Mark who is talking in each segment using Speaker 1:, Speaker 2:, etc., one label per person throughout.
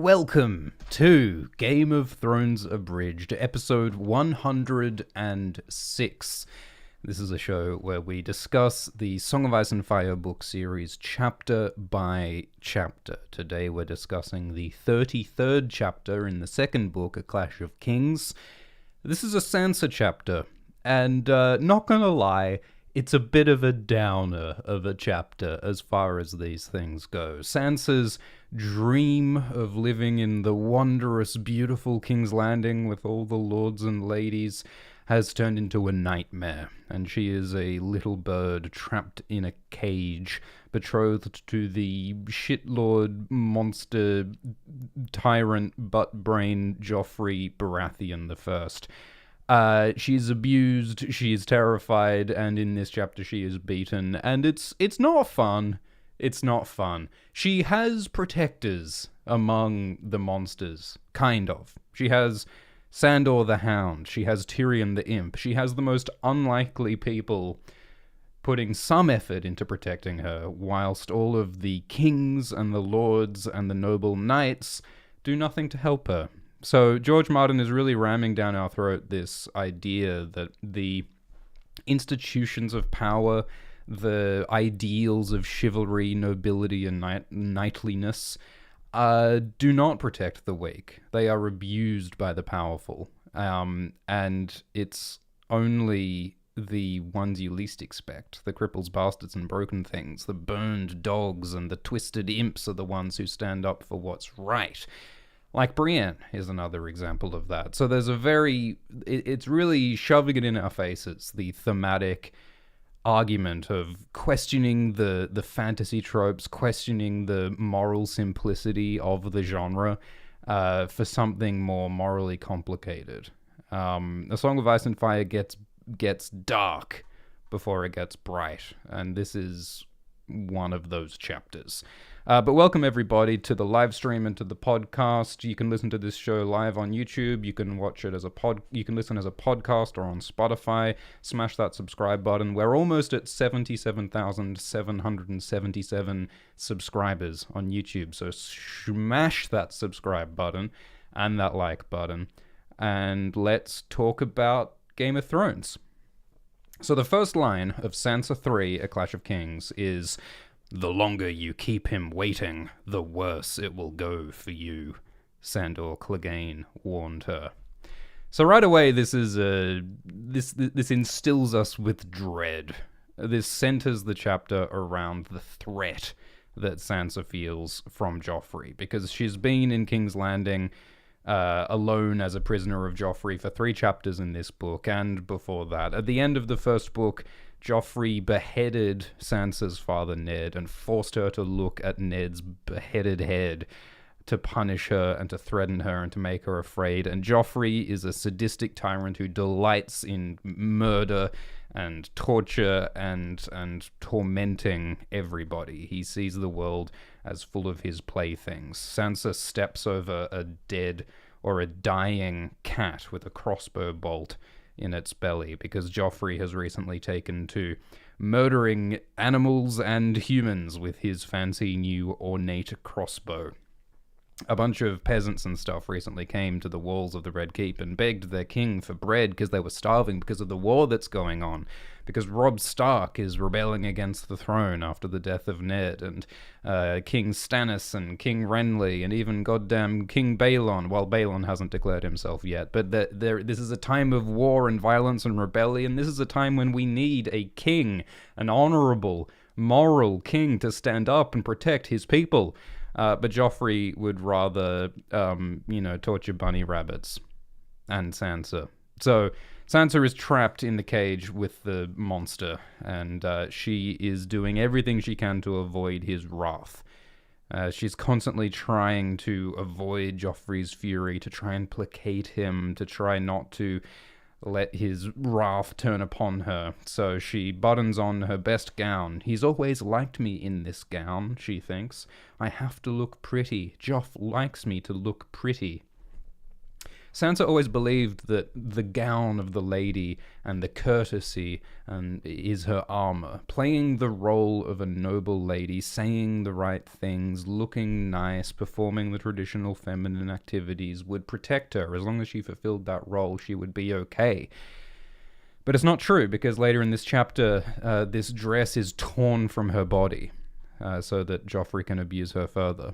Speaker 1: welcome to Game of Thrones Abridged, episode 106. This is a show where we discuss the Song of Ice and Fire book series chapter by chapter. Today we're discussing the 33rd chapter in the second book, A Clash of Kings. This is a Sansa chapter, and not gonna lie, it's a bit of a downer of a chapter as far as these things go. Sansa's dream of living in the wondrous, beautiful King's Landing with all the lords and ladies has turned into a nightmare, and she is a little bird trapped in a cage, betrothed to the shitlord monster tyrant butt-brain Joffrey Baratheon I. She's abused, she is terrified, and in this chapter she is beaten, and it's not fun. It's not fun. She has protectors among the monsters, kind of. She has Sandor the Hound, she has Tyrion the Imp, she has the most unlikely people putting some effort into protecting her, whilst all of the kings and the lords and the noble knights do nothing to help her. So George Martin is really ramming down our throat this idea that the institutions of power, the ideals of chivalry, nobility, and knightliness do not protect the weak. They are abused by the powerful. And it's only the ones you least expect. The cripples, bastards, and broken things, the burned dogs, and the twisted imps are the ones who stand up for what's right. Like Brienne is another example of that. So there's it's really shoving it in our faces, the thematic argument of questioning the fantasy tropes, questioning the moral simplicity of the genre for something more morally complicated. A Song of Ice and Fire gets dark before it gets bright, and this is one of those chapters. But welcome everybody to the live stream and to the podcast. You can listen to this show live on YouTube. You can watch it you can listen as a podcast or on Spotify. Smash that subscribe button. We're almost at 77,777 subscribers on YouTube. So smash that subscribe button and that like button. And let's talk about Game of Thrones. So the first line of Sansa 3, A Clash of Kings is, "The longer you keep him waiting, the worse it will go for you," Sandor Clegane warned her. So right away, this instills us with dread. This centers the chapter around the threat that Sansa feels from Joffrey, because she's been in King's Landing alone as a prisoner of Joffrey for 3 chapters in this book, and before that. At the end of the first book, Joffrey beheaded Sansa's father Ned and forced her to look at Ned's beheaded head to punish her and to threaten her and to make her afraid. And Joffrey is a sadistic tyrant who delights in murder and torture and tormenting everybody. He sees the world as full of his playthings. Sansa steps over a dead or a dying cat with a crossbow bolt in its belly, because Joffrey has recently taken to murdering animals and humans with his fancy new ornate crossbow. A bunch of peasants and stuff recently came to the walls of the Red Keep and begged their king for bread because they were starving because of the war that's going on, because Robb Stark is rebelling against the throne after the death of Ned, and King Stannis and King Renly and even goddamn King Balon. Well, Balon hasn't declared himself yet, but this is a time of war and violence and rebellion. This is a time when we need a king, an honorable, moral king to stand up and protect his people. But Joffrey would rather, torture bunny rabbits and Sansa. So Sansa is trapped in the cage with the monster, and she is doing everything she can to avoid his wrath. She's constantly trying to avoid Joffrey's fury, to try and placate him, to try not to let his wrath turn upon her. So she buttons on her best gown. "He's always liked me in this gown," she thinks. "I have to look pretty. Joff likes me to look pretty." Sansa always believed that the gown of the lady and the courtesy is her armor, playing the role of a noble lady, saying the right things, looking nice, performing the traditional feminine activities would protect her. As long as she fulfilled that role, she would be okay. But it's not true, because later in this chapter, this dress is torn from her body so that Joffrey can abuse her further.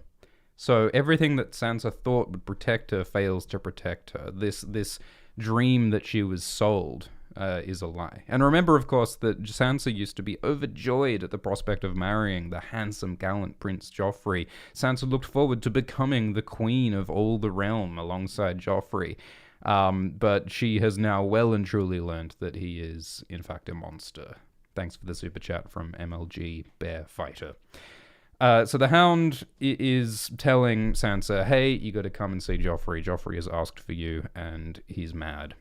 Speaker 1: So everything that Sansa thought would protect her fails to protect her. This dream that she was sold is a lie. And remember, of course, that Sansa used to be overjoyed at the prospect of marrying the handsome, gallant Prince Joffrey. Sansa looked forward to becoming the queen of all the realm alongside Joffrey. But she has now well and truly learned that he is, in fact, a monster. Thanks for the super chat from MLG Bear Fighter. So the Hound is telling Sansa, hey, you got to come and see Joffrey. Joffrey has asked for you, and he's mad.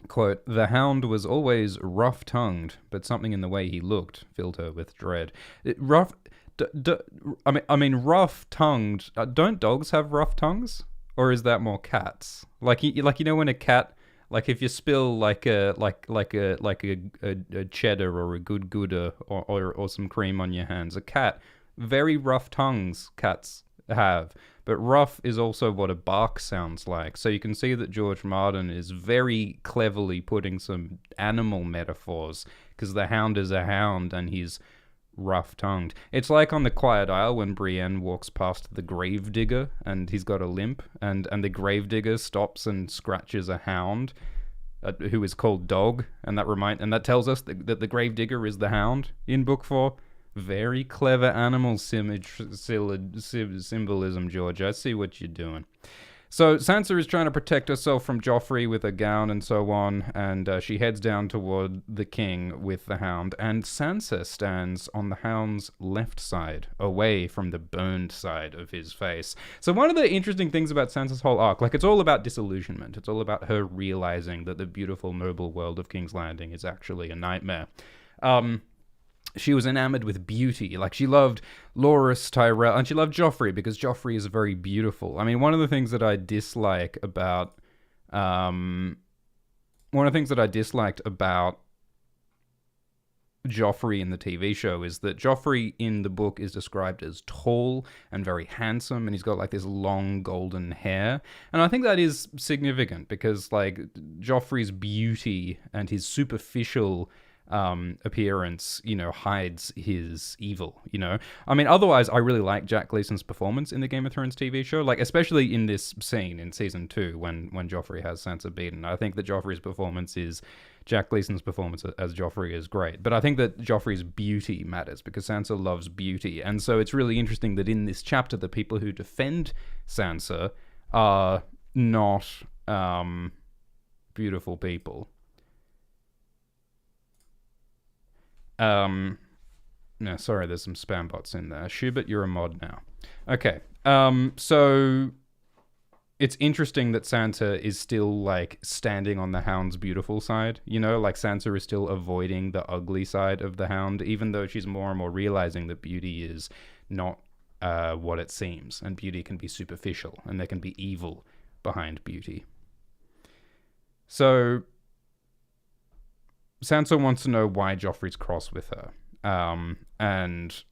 Speaker 1: Quote, the Hound was always rough-tongued, but something in the way he looked filled her with dread. Rough-tongued. Don't dogs have rough tongues? Or is that more cats? Like you know when a cat, like if you spill like a cheddar or a good Gouda or some cream on your hands, a cat, very rough tongues cats have. But rough is also what a bark sounds like. So you can see that George Martin is very cleverly putting some animal metaphors, because the Hound is a hound and he's rough-tongued. It's like on the Quiet Isle when Brienne walks past the gravedigger and he's got a limp, and the gravedigger stops and scratches a hound who is called Dog, and that tells us that the gravedigger is the Hound in Book 4. Very clever animal symbolism, George. I see what you're doing. So Sansa is trying to protect herself from Joffrey with a gown and so on, and she heads down toward the king with the Hound, and Sansa stands on the Hound's left side, away from the burned side of his face. So one of the interesting things about Sansa's whole arc, like, it's all about disillusionment. It's all about her realizing that the beautiful, noble world of King's Landing is actually a nightmare. She was enamored with beauty. Like, she loved Loras Tyrell, and she loved Joffrey because Joffrey is very beautiful. I mean, one of the things that I disliked about Joffrey in the TV show is that Joffrey in the book is described as tall and very handsome, and he's got like this long golden hair. And I think that is significant because, like, Joffrey's beauty and his superficial appearance, hides his evil, I mean, otherwise, I really like Jack Gleeson's performance in the Game of Thrones TV show, like, especially in this scene in season 2 when Joffrey has Sansa beaten. I think that Jack Gleeson's performance as Joffrey is great, but I think that Joffrey's beauty matters because Sansa loves beauty, and so it's really interesting that in this chapter, the people who defend Sansa are not beautiful people. No, sorry, there's some spam bots in there. Schubert, you're a mod now. Okay, so it's interesting that Sansa is still, like, standing on the Hound's beautiful side, like Sansa is still avoiding the ugly side of the Hound, even though she's more and more realizing that beauty is not what it seems, and beauty can be superficial, and there can be evil behind beauty. So Sansa wants to know why Joffrey's cross with her, and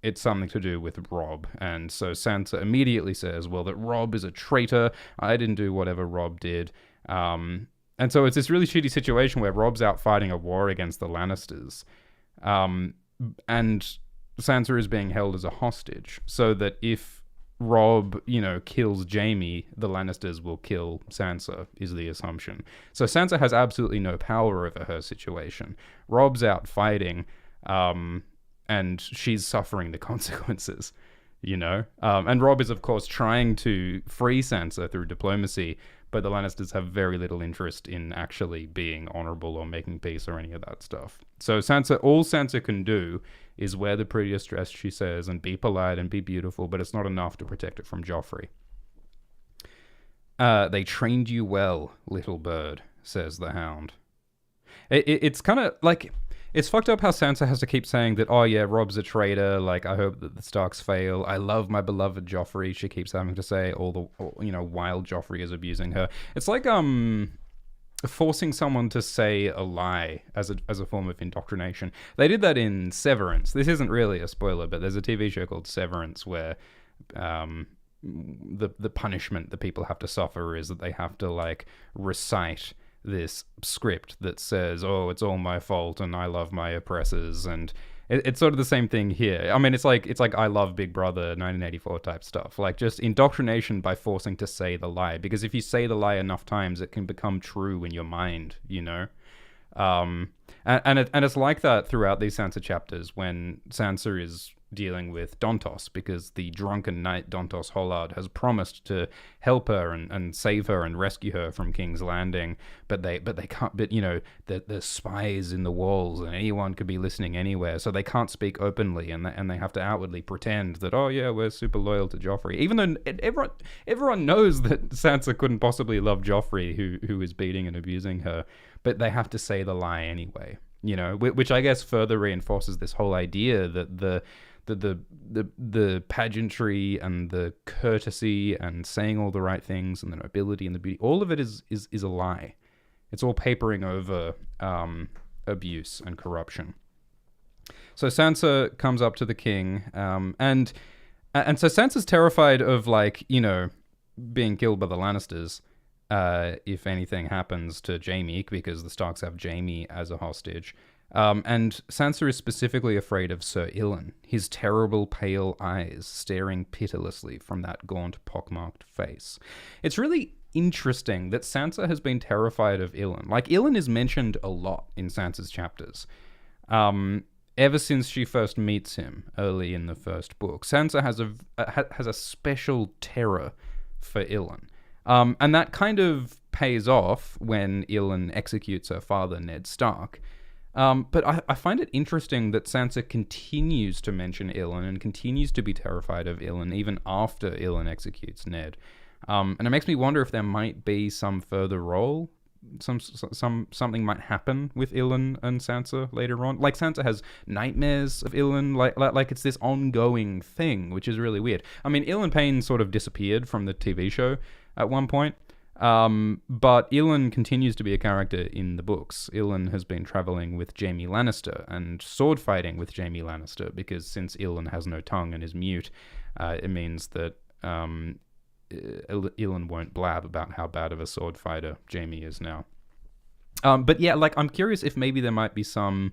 Speaker 1: it's something to do with Robb. And so Sansa immediately says, well, that Robb is a traitor. I didn't do whatever Robb did. And so it's this really shitty situation where Robb's out fighting a war against the Lannisters, and Sansa is being held as a hostage, so that if Robb, kills Jaime, the Lannisters will kill Sansa, is the assumption. So Sansa has absolutely no power over her situation. Robb's out fighting, and she's suffering the consequences, And Robb is, of course, trying to free Sansa through diplomacy, but the Lannisters have very little interest in actually being honorable or making peace or any of that stuff. So all Sansa can do is wear the prettiest dress, she says, and be polite and be beautiful, but it's not enough to protect it from Joffrey. They trained you well, little bird, says the Hound. It's kind of like, It's fucked up how Sansa has to keep saying that, oh yeah, Rob's a traitor, like, I hope that the Starks fail, I love my beloved Joffrey, she keeps having to say, while Joffrey is abusing her. It's like, forcing someone to say a lie as a form of indoctrination. They did that in Severance. This isn't really a spoiler, but there's a TV show called Severance where the punishment that people have to suffer is that they have to, like, recite this script that says, oh, it's all my fault and I love my oppressors, and it's sort of the same thing here. I mean, it's like I Love Big Brother 1984 type stuff, like just indoctrination by forcing to say the lie, because if you say the lie enough times it can become true in your mind, you know. And it's like that throughout these Sansa chapters when Sansa is dealing with Dontos, because the drunken knight Dontos Hollard has promised to help her and save her and rescue her from King's Landing, but they can't. But you know, there's spies in the walls and anyone could be listening anywhere, so they can't speak openly, and they have to outwardly pretend that, oh yeah, we're super loyal to Joffrey, even though everyone knows that Sansa couldn't possibly love Joffrey, who is beating and abusing her, but they have to say the lie anyway, you know, which I guess further reinforces this whole idea that the pageantry and the courtesy and saying all the right things and the nobility and the beauty, all of it is a lie. It's all papering over abuse and corruption. So Sansa comes up to the king, and so Sansa's terrified of, like, you know, being killed by the Lannisters if anything happens to Jaime, because the Starks have Jaime as a hostage. And Sansa is specifically afraid of Sir Ilyn, his terrible pale eyes staring pitilessly from that gaunt, pockmarked face. It's really interesting that Sansa has been terrified of Ilyn. Like, Ilyn is mentioned a lot in Sansa's chapters. Ever since she first meets him early in the first book, Sansa has a special terror for Ilyn. And that kind of pays off when Ilyn executes her father, Ned Stark. But I find it interesting that Sansa continues to mention Ilyn and continues to be terrified of Ilyn even after Ilyn executes Ned. And it makes me wonder if there might be some further role, something might happen with Ilyn and Sansa later on. Like, Sansa has nightmares of Ilyn, like it's this ongoing thing, which is really weird. I mean, Ilyn Payne sort of disappeared from the TV show at one point. But Ilyn continues to be a character in the books. Ilyn has been traveling with Jaime Lannister and sword fighting with Jaime Lannister, because since Ilyn has no tongue and is mute, it means that Ilyn won't blab about how bad of a sword fighter Jaime is now. But yeah, like, I'm curious if maybe there might be some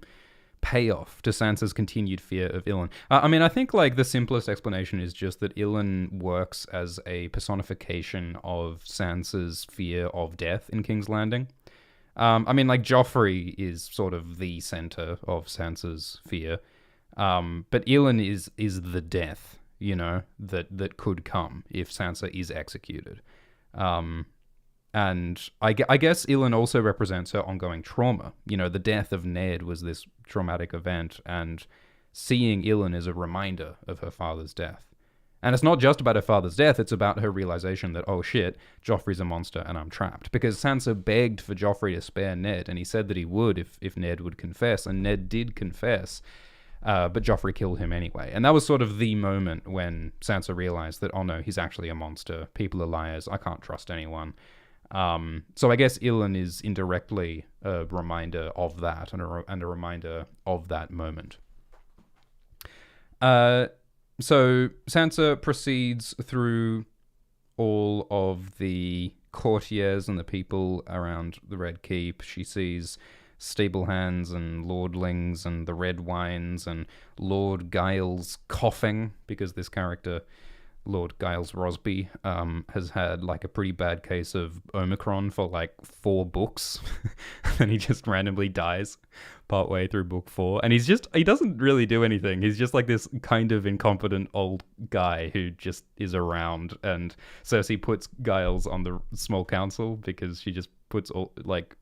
Speaker 1: payoff to Sansa's continued fear of Ilyn. I mean, I think, like, the simplest explanation is just that Ilyn works as a personification of Sansa's fear of death in King's Landing. I mean, like, Joffrey is sort of the center of Sansa's fear, but Ilyn is the death, you know, that could come if Sansa is executed. And I guess Ilyn also represents her ongoing trauma. You know, the death of Ned was this traumatic event, and seeing Ilyn is a reminder of her father's death. And it's not just about her father's death, it's about her realization that, oh shit, Joffrey's a monster and I'm trapped. Because Sansa begged for Joffrey to spare Ned, and he said that he would if Ned would confess, and Ned did confess. But Joffrey killed him anyway. And that was sort of the moment when Sansa realized that, oh no, he's actually a monster. People are liars. I can't trust anyone. So I guess Ilyn is indirectly a reminder of that, and a reminder of that moment. So Sansa proceeds through all of the courtiers and the people around the Red Keep. She sees stable-hands and lordlings and the red wines and Lord Giles coughing, because this character, Lord Giles Rosby, has had like a pretty bad case of Omicron for like 4 books. And he just randomly dies partway through book 4. And he doesn't really do anything. He's just like this kind of incompetent old guy who just is around. And Cersei puts Giles on the small council because she just puts all like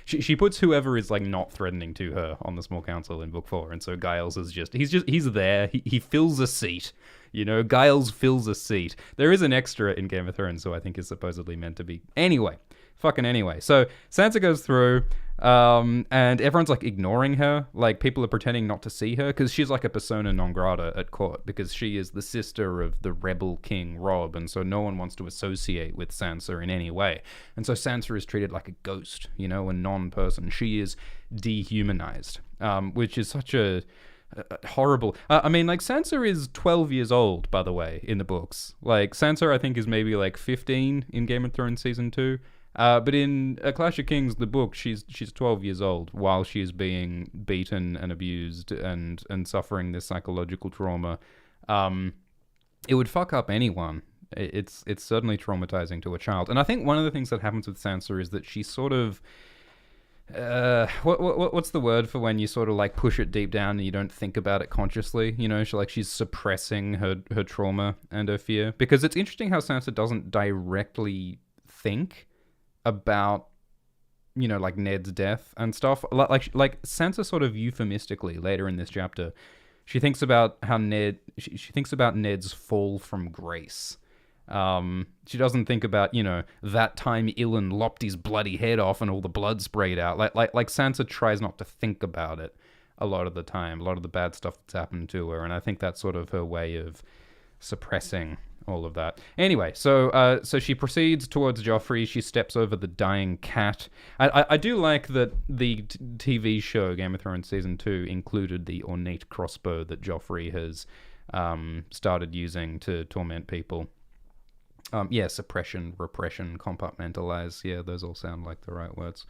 Speaker 1: she puts whoever is like not threatening to her on the small council in book 4. And so Giles is he's there. He fills a seat. You know, Giles fills a seat. There is an extra in Game of Thrones, so I think is supposedly meant to be. Anyway. So Sansa goes through, And everyone's like ignoring her. Like people are pretending not to see her because she's like a persona non grata at court because she is the sister of the rebel king Robb, and so no one wants to associate with Sansa in any way. And so Sansa is treated like a ghost, you know, a non-person. She is dehumanized, which is such a horrible. I mean, like Sansa is 12 years old, by the way, in the books. Like Sansa, I think, is maybe like 15 in Game of Thrones season 2. But in A Clash of Kings, the book, she's 12 years old while she is being beaten and abused and suffering this psychological trauma. It would fuck up anyone. It's certainly traumatizing to a child. And I think one of the things that happens with Sansa is that she sort of what's the word for when you sort of like push it deep down and you don't think about it consciously, you know? She's suppressing her trauma and her fear, because it's interesting how Sansa doesn't directly think about, you know, like Ned's death and stuff. Like Sansa sort of euphemistically later in this chapter, she thinks about how she thinks about Ned's fall from grace. She doesn't think about, you know, that time Ilyn lopped his bloody head off and all the blood sprayed out. Like Sansa tries not to think about it a lot of the time, a lot of the bad stuff that's happened to her, and I think that's sort of her way of suppressing all of that. Anyway, so she proceeds towards Joffrey. She steps over the dying cat. I do like that the TV show Game of Thrones season 2 included the ornate crossbow that Joffrey has started using to torment people. Suppression, repression, compartmentalize. Yeah, those all sound like the right words.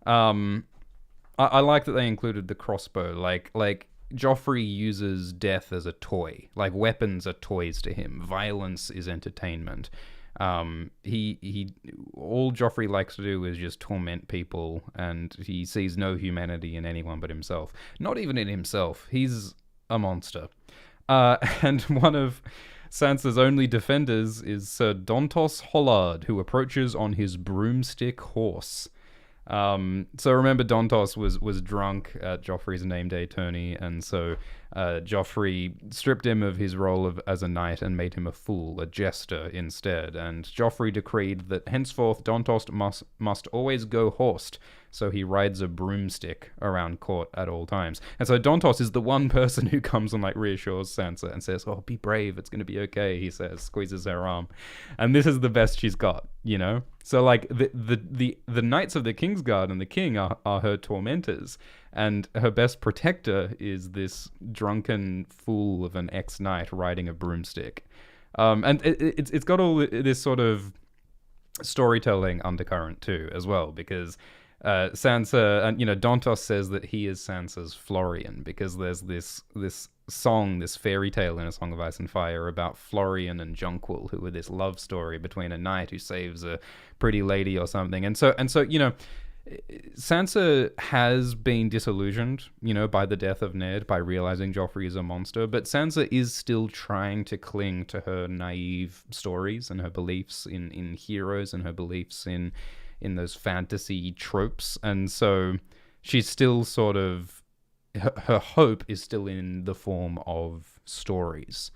Speaker 1: I like that they included the crossbow. Like Joffrey uses death as a toy. Like weapons are toys to him. Violence is entertainment. He all Joffrey likes to do is just torment people, and he sees no humanity in anyone but himself. Not even in himself. He's a monster. And one of Sansa's only defenders is Sir Dontos Hollard, who approaches on his broomstick horse. So remember, Dontos was drunk at Joffrey's name day tourney, and so Joffrey stripped him of his role as a knight and made him a fool, a jester instead. And Joffrey decreed that henceforth Dontos must always go horsed, so he rides a broomstick around court at all times. And so Dontos is the one person who comes and like reassures Sansa and says, "Oh, be brave, it's gonna be okay," he says, squeezes her arm. And this is the best she's got, you know? So like the Knights of the Kingsguard and the King are her tormentors, and her best protector is this drunken fool of an ex-knight riding a broomstick. And it's got all this sort of storytelling undercurrent too, as well, because Sansa, and you know, Dontos says that he is Sansa's Florian because there's this song, this fairy tale in A Song of Ice and Fire about Florian and Jonquil, who are this love story between a knight who saves a pretty lady or something. And so you know, Sansa has been disillusioned, you know, by the death of Ned, by realizing Joffrey is a monster, but Sansa is still trying to cling to her naive stories and her beliefs in heroes and her beliefs in those fantasy tropes. And so she's still sort of, her hope is still in the form of stories.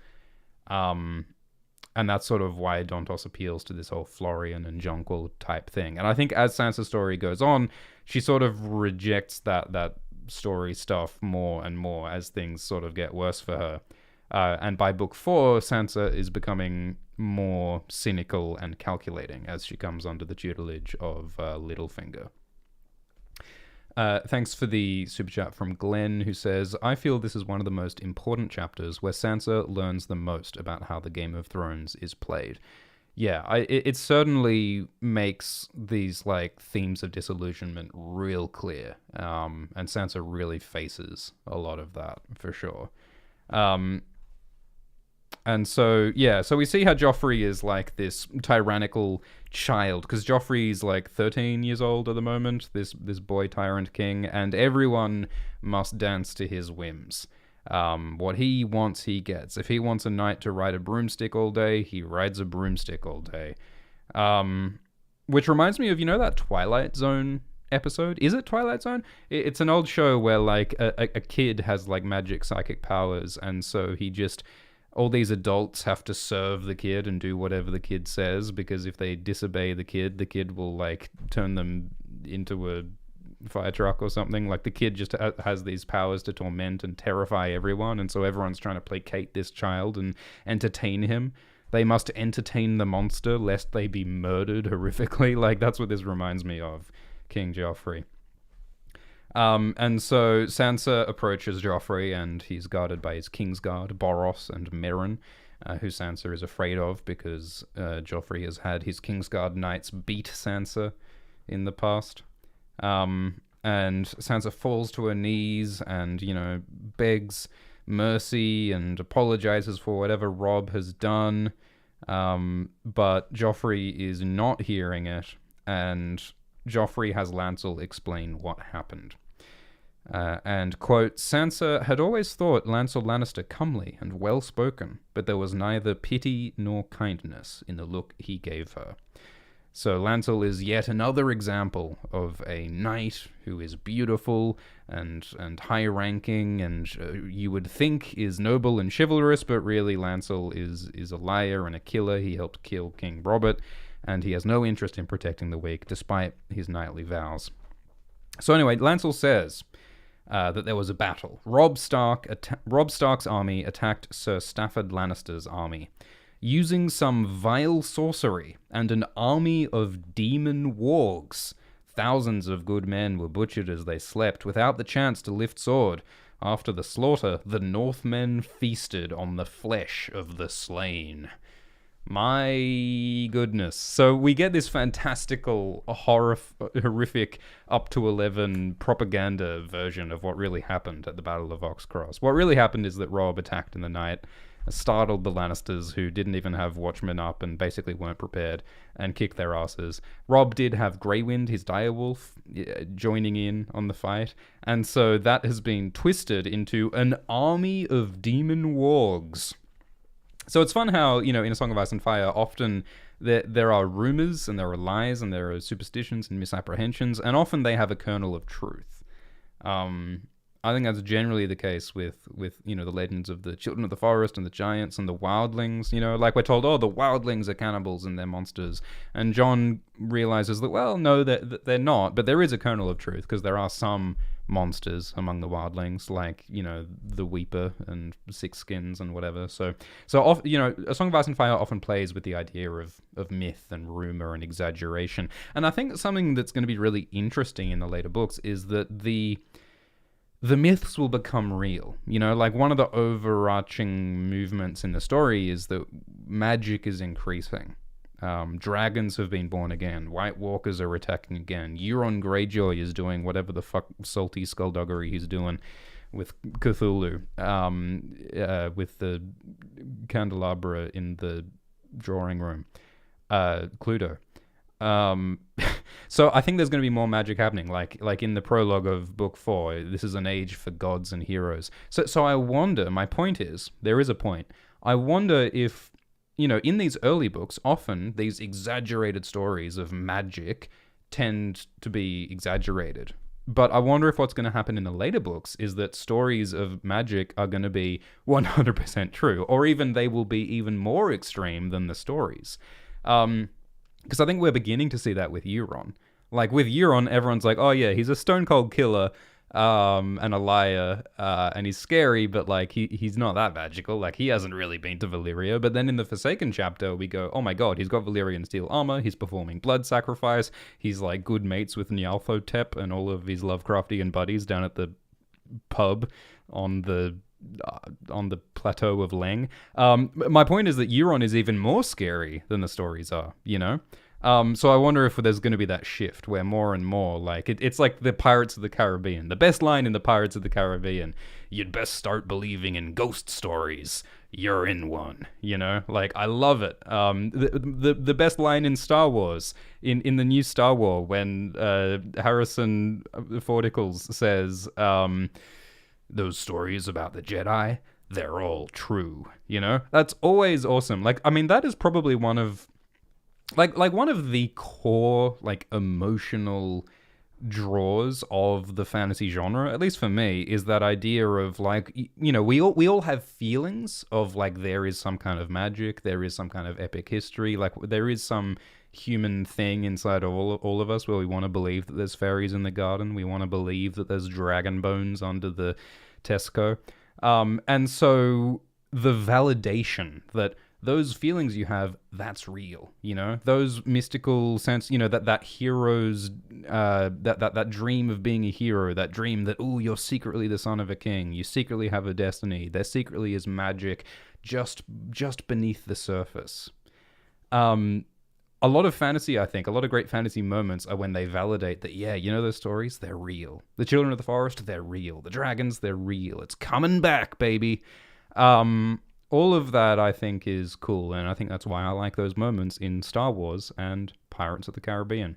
Speaker 1: And that's sort of why Dontos appeals to this whole Florian and Jonquil type thing. And I think as Sansa's story goes on, she sort of rejects that story stuff more and more as things sort of get worse for her. And by book 4, Sansa is becoming more cynical and calculating as she comes under the tutelage of Littlefinger. Thanks for the super chat from Glenn, who says, "I feel this is one of the most important chapters where Sansa learns the most about how the Game of Thrones is played." Yeah, it certainly makes these like themes of disillusionment real clear, and Sansa really faces a lot of that for sure. And so, yeah, so we see how Joffrey is like this tyrannical child, because Joffrey's like 13 years old at the moment, this boy tyrant king, and everyone must dance to his whims. What he wants, he gets. If he wants a knight to ride a broomstick all day, he rides a broomstick all day. Which reminds me of, you know, that Twilight Zone episode? Is it Twilight Zone? It's an old show where like a kid has like magic psychic powers, and so he just... all these adults have to serve the kid and do whatever the kid says, because if they disobey the kid will like turn them into a fire truck or something. Like the kid just has these powers to torment and terrify everyone, and so everyone's trying to placate this child and entertain him. They must entertain the monster lest they be murdered horrifically. Like that's what this reminds me of, King Joffrey. And so Sansa approaches Joffrey, and he's guarded by his Kingsguard, Boros and Meryn, who Sansa is afraid of because Joffrey has had his Kingsguard knights beat Sansa in the past. And Sansa falls to her knees and, begs mercy and apologizes for whatever Robb has done. But Joffrey is not hearing it, and Joffrey has Lancel explain what happened. And, quote, Sansa had always thought Lancel Lannister comely and well-spoken, but there was neither pity nor kindness in the look he gave her. So Lancel is yet another example of a knight who is beautiful and high-ranking, and you would think is noble and chivalrous, but really Lancel is a liar and a killer. He helped kill King Robert, and he has no interest in protecting the weak, despite his knightly vows. So anyway, Lancel says that there was a battle. Robb Stark's army attacked Sir Stafford Lannister's army, using some vile sorcery and an army of demon wargs. Thousands of good men were butchered as they slept, without the chance to lift sword. After the slaughter, the Northmen feasted on the flesh of the slain. My goodness. So we get this fantastical, horrific, up to 11 propaganda version of what really happened at the Battle of Ox Cross. What really happened is that Robb attacked in the night, startled the Lannisters, who didn't even have watchmen up and basically weren't prepared, and kicked their asses. Robb did have Greywind, his direwolf, joining in on the fight, and so that has been twisted into an army of demon wargs. So it's fun how, in A Song of Ice and Fire, often there are rumors and there are lies and there are superstitions and misapprehensions, and often they have a kernel of truth. I think that's generally the case with the legends of the Children of the Forest and the giants and the wildlings. Like we're told, the wildlings are cannibals and they're monsters. And Jon realizes that, well, no, they're not, but there is a kernel of truth because there are some monsters among the wildlings, like, the Weeper and Six Skins and whatever. So A Song of Ice and Fire often plays with the idea of myth and rumor and exaggeration. And I think something that's going to be really interesting in the later books is that the myths will become real. Like one of the overarching movements in the story is that magic is increasing. Dragons have been born again. White Walkers are attacking again. Euron Greyjoy is doing whatever the fuck salty skullduggery he's doing with Cthulhu, with the candelabra in the drawing room. Cluedo. So I think there's going to be more magic happening, like in the prologue of Book 4. This is an age for gods and heroes. So I wonder, my point is, there is a point. I wonder if, in these early books, often these exaggerated stories of magic tend to be exaggerated. But I wonder if what's going to happen in the later books is that stories of magic are going to be 100% true, or even they will be even more extreme than the stories. Because I think we're beginning to see that with Euron. Like, with Euron, everyone's like, oh yeah, he's a stone-cold killer, and a liar, and he's scary, but, like, he's not that magical. Like, he hasn't really been to Valyria. But then in the Forsaken chapter, we go, oh my god, he's got Valyrian steel armor, he's performing blood sacrifice, he's, like, good mates with Nyarlathotep and all of his Lovecraftian buddies down at the pub on the plateau of Leng. My point is that Euron is even more scary than the stories are, So I wonder if there's going to be that shift where more and more, like, it's like the Pirates of the Caribbean. The best line in the Pirates of the Caribbean, you'd best start believing in ghost stories. You're in one, Like, I love it. The best line in Star Wars, in the new Star Wars, when Harrison Fordicles says, those stories about the Jedi, they're all true, That's always awesome. Like, I mean, that is probably one of one of the core, like, emotional draws of the fantasy genre, at least for me, is that idea of, like, we all have feelings of, like, there is some kind of magic, there is some kind of epic history, like, there is some human thing inside all of us where we want to believe that there's fairies in the garden. We want to believe that there's dragon bones under the Tesco. And so the validation that those feelings you have, that's real, you know, those mystical sense, you know, that hero's, that dream of being a hero, that dream that, oh, you're secretly the son of a king, you secretly have a destiny, there secretly is magic just beneath the surface. A lot of fantasy, I think, a lot of great fantasy moments are when they validate that, yeah, you know those stories? They're real. The children of the forest, they're real. The dragons, they're real. It's coming back, baby. All of that, I think, is cool, and I think that's why I like those moments in Star Wars and Pirates of the Caribbean.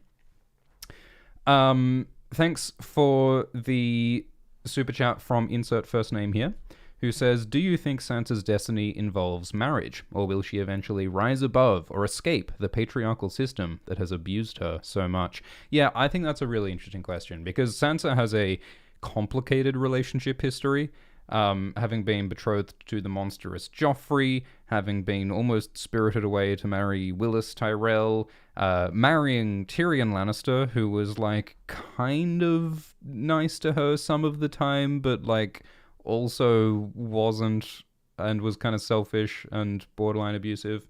Speaker 1: Thanks for the super chat from Insert First Name here, who says, do you think Sansa's destiny involves marriage, or will she eventually rise above or escape the patriarchal system that has abused her so much? Yeah, I think that's a really interesting question, because Sansa has a complicated relationship history, having been betrothed to the monstrous Joffrey, having been almost spirited away to marry Willis Tyrell, marrying Tyrion Lannister, who was, like, kind of nice to her some of the time, but, like, also wasn't, and was kind of selfish and borderline abusive.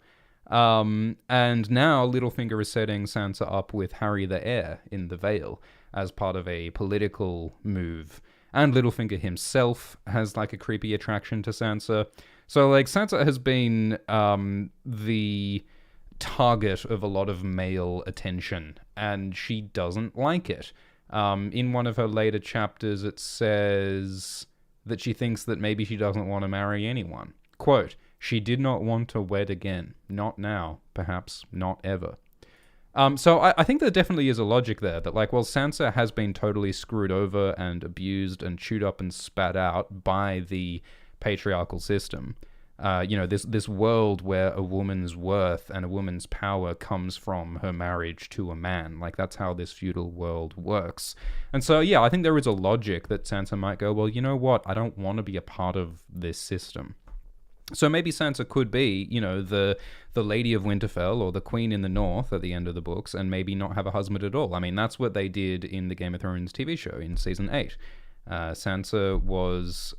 Speaker 1: And now Littlefinger is setting Sansa up with Harry the Heir in the Vale as part of a political move. And Littlefinger himself has, like, a creepy attraction to Sansa. So, like, Sansa has been the target of a lot of male attention, and she doesn't like it. In one of her later chapters, it says that she thinks that maybe she doesn't want to marry anyone. Quote, she did not want to wed again. Not now. Perhaps not ever. So I think there definitely is a logic there that, like, well, Sansa has been totally screwed over and abused and chewed up and spat out by the patriarchal system. You know, this world where a woman's worth and a woman's power comes from her marriage to a man. Like, that's how this feudal world works. And so, yeah, I think there is a logic that Sansa might go, well, you know what? I don't want to be a part of this system. So maybe Sansa could be, you know, the Lady of Winterfell or the Queen in the North at the end of the books, and maybe not have a husband at all. I mean, that's what they did in the Game of Thrones TV show in season 8. Sansa was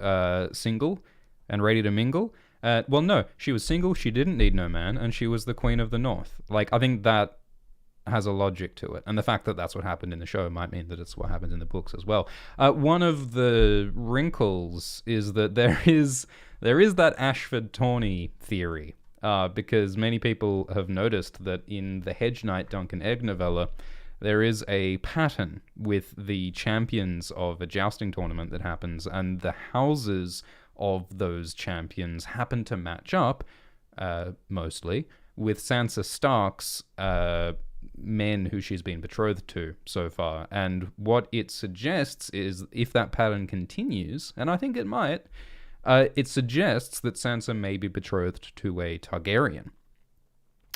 Speaker 1: single and ready to mingle. Well, no, she was single, she didn't need no man, and she was the Queen of the North. Like, I think that has a logic to it. And the fact that that's what happened in the show might mean that it's what happens in the books as well. One of the wrinkles is that there is that Ashford Tawney theory, because many people have noticed that in the Hedge Knight Duncan Egg novella, there is a pattern with the champions of a jousting tournament that happens, and the houses of those champions happen to match up, mostly, with Sansa Stark's men who she's been betrothed to so far. And what it suggests is, if that pattern continues, and I think it might, it suggests that Sansa may be betrothed to a Targaryen.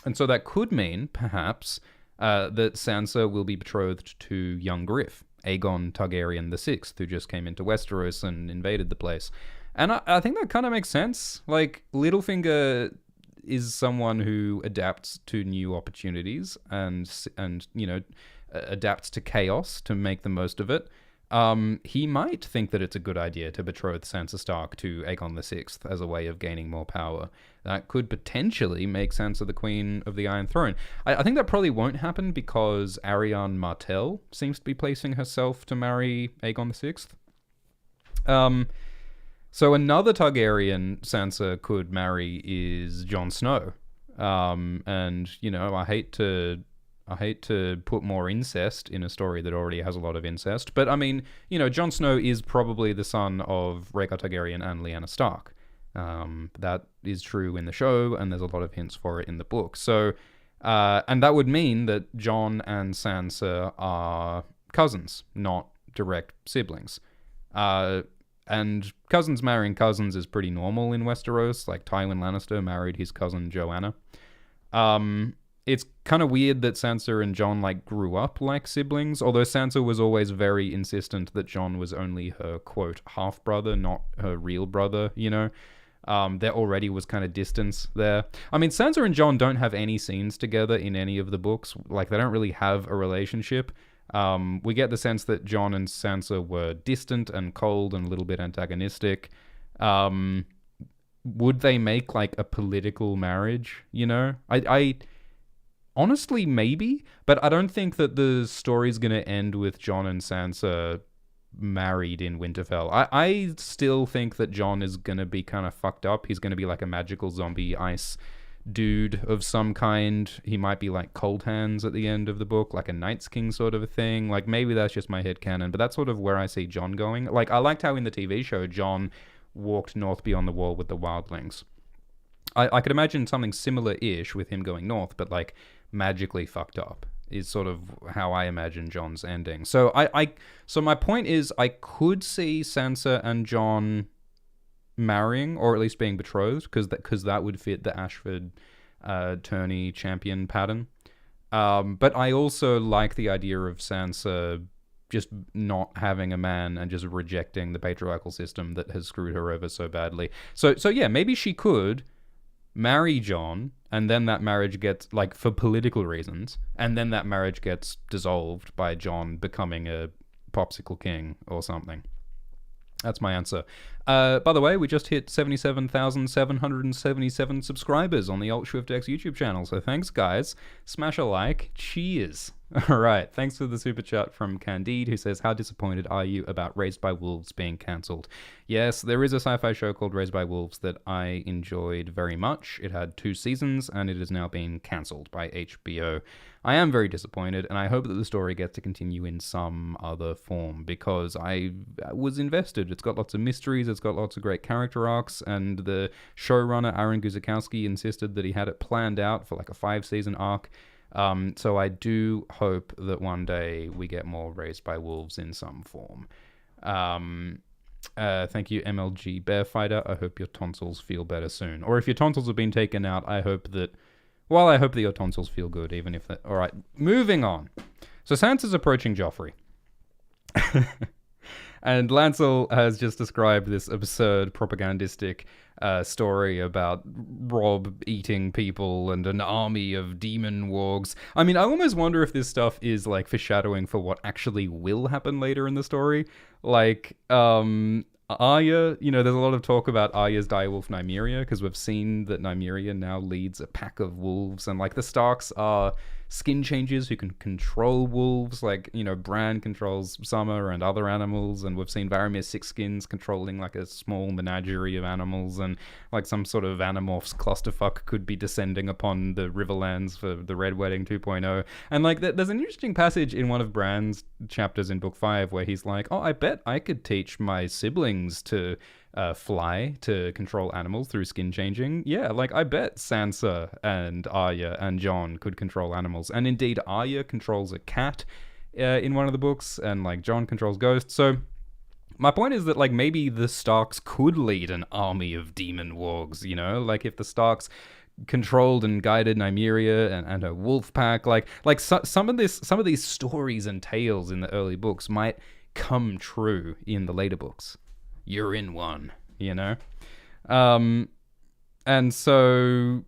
Speaker 1: And so that could mean, perhaps, that Sansa will be betrothed to young Griff, Aegon Targaryen VI, who just came into Westeros and invaded the place. And I think that kind of makes sense. Like, Littlefinger is someone who adapts to new opportunities and you know, adapts to chaos to make the most of it. He might think that it's a good idea to betroth Sansa Stark to Aegon VI as a way of gaining more power. That could potentially make Sansa the Queen of the Iron Throne. I think that probably won't happen because Arianne Martell seems to be placing herself to marry Aegon VI. So another Targaryen Sansa could marry is Jon Snow. And, you know, I hate to put more incest in a story that already has a lot of incest, but I mean, you know, Jon Snow is probably the son of Rhaegar Targaryen and Lyanna Stark. That is true in the show, and there's a lot of hints for it in the book. So, and that would mean that Jon and Sansa are cousins, not direct siblings. And cousins marrying cousins is pretty normal in Westeros. Like, Tywin Lannister married his cousin Joanna. It's kind of weird that Sansa and Jon, like, grew up like siblings, although Sansa was always very insistent that Jon was only her, quote, half-brother, not her real brother, you know? There already was kind of distance there. I mean, Sansa and Jon don't have any scenes together in any of the books. Like, they don't really have a relationship. We get the sense that Jon and Sansa were distant and cold and a little bit antagonistic. Would they make, like, a political marriage, you know? I honestly, maybe, but I don't think that the story's going to end with Jon and Sansa married in Winterfell. I still think that Jon is going to be kind of fucked up. He's going to be like a magical zombie ice dude of some kind. He might be like Cold Hands at the end of the book, like a Night's King sort of a thing. Like, maybe that's just my headcanon, but that's sort of where I see Jon going. Like, I liked how in the TV show, Jon walked north beyond the wall with the wildlings. I could imagine something similar-ish with him going north, but like magically fucked up is sort of how I imagine Jon's ending. So so my point is, I could see Sansa and Jon marrying, or at least being betrothed, because that would fit the Ashford tourney champion pattern. But I also like the idea of Sansa just not having a man and just rejecting the patriarchal system that has screwed her over so badly. So yeah, maybe she could marry Jon, and then that marriage gets, like, for political reasons, and then that marriage gets dissolved by Jon becoming a popsicle king or something. That's my answer. By the way, we just hit 77,777 subscribers on the AltSwiftX YouTube channel, so thanks, guys. Smash a like. Cheers. All right, thanks for the super chat from Candide, who says, how disappointed are you about Raised by Wolves being cancelled? Yes, there is a sci-fi show called Raised by Wolves that I enjoyed very much. It had 2 seasons, and it has now been cancelled by HBO. I am very disappointed, and I hope that the story gets to continue in some other form, because I was invested. It's got lots of mysteries, it's got lots of great character arcs, and the showrunner, Aaron Guzikowski, insisted that he had it planned out for like a 5-season arc. So I do hope that one day we get more Raised by Wolves in some form. Thank you, MLG Bearfighter. I hope your tonsils feel better soon. Or if your tonsils have been taken out, I hope that your tonsils feel good, even if that... Alright, moving on. So Sansa's approaching Joffrey. And Lancel has just described this absurd propagandistic story about Robb eating people and an army of demon wargs. I mean, I almost wonder if this stuff is like foreshadowing for what actually will happen later in the story. Like, Arya, you know, there's a lot of talk about Arya's direwolf Nymeria, because we've seen that Nymeria now leads a pack of wolves, and like the Starks are skin changers who can control wolves, like, you know, Bran controls Summer and other animals, and we've seen Varamir's Sixskins controlling like a small menagerie of animals, and like some sort of Animorphs clusterfuck could be descending upon the Riverlands for the Red Wedding 2.0. And like there's an interesting passage in one of Bran's chapters in book 5 where he's like, oh, I bet I could teach my siblings to fly, to control animals through skin changing. Yeah, like I bet Sansa and Arya and Jon could control animals. And indeed, Arya controls a cat in one of the books, and like Jon controls ghosts. So my point is that like maybe the Starks could lead an army of demon wargs, you know? Like if the Starks controlled and guided Nymeria and her wolf pack, some of these stories and tales in the early books might come true in the later books. You're in one, you know? And so...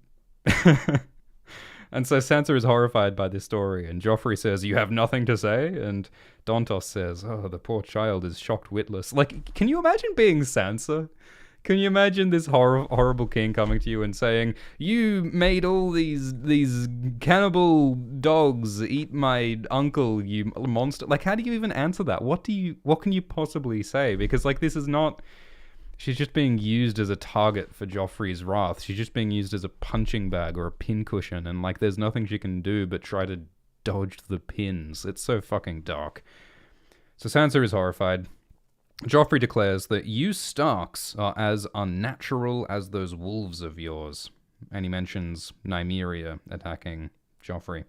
Speaker 1: And so Sansa is horrified by this story, and Joffrey says, you have nothing to say? And Dontos says, oh, the poor child is shocked witless. Like, can you imagine being Sansa? Can you imagine this horrible king coming to you and saying, you made all these cannibal dogs eat my uncle, you monster? Like, how do you even answer that? What can you possibly say? Because, like, this is not... She's just being used as a target for Joffrey's wrath. She's just being used as a punching bag or a pincushion, and, like, there's nothing she can do but try to dodge the pins. It's so fucking dark. So Sansa is horrified. Joffrey declares that you Starks are as unnatural as those wolves of yours. And he mentions Nymeria attacking Joffrey.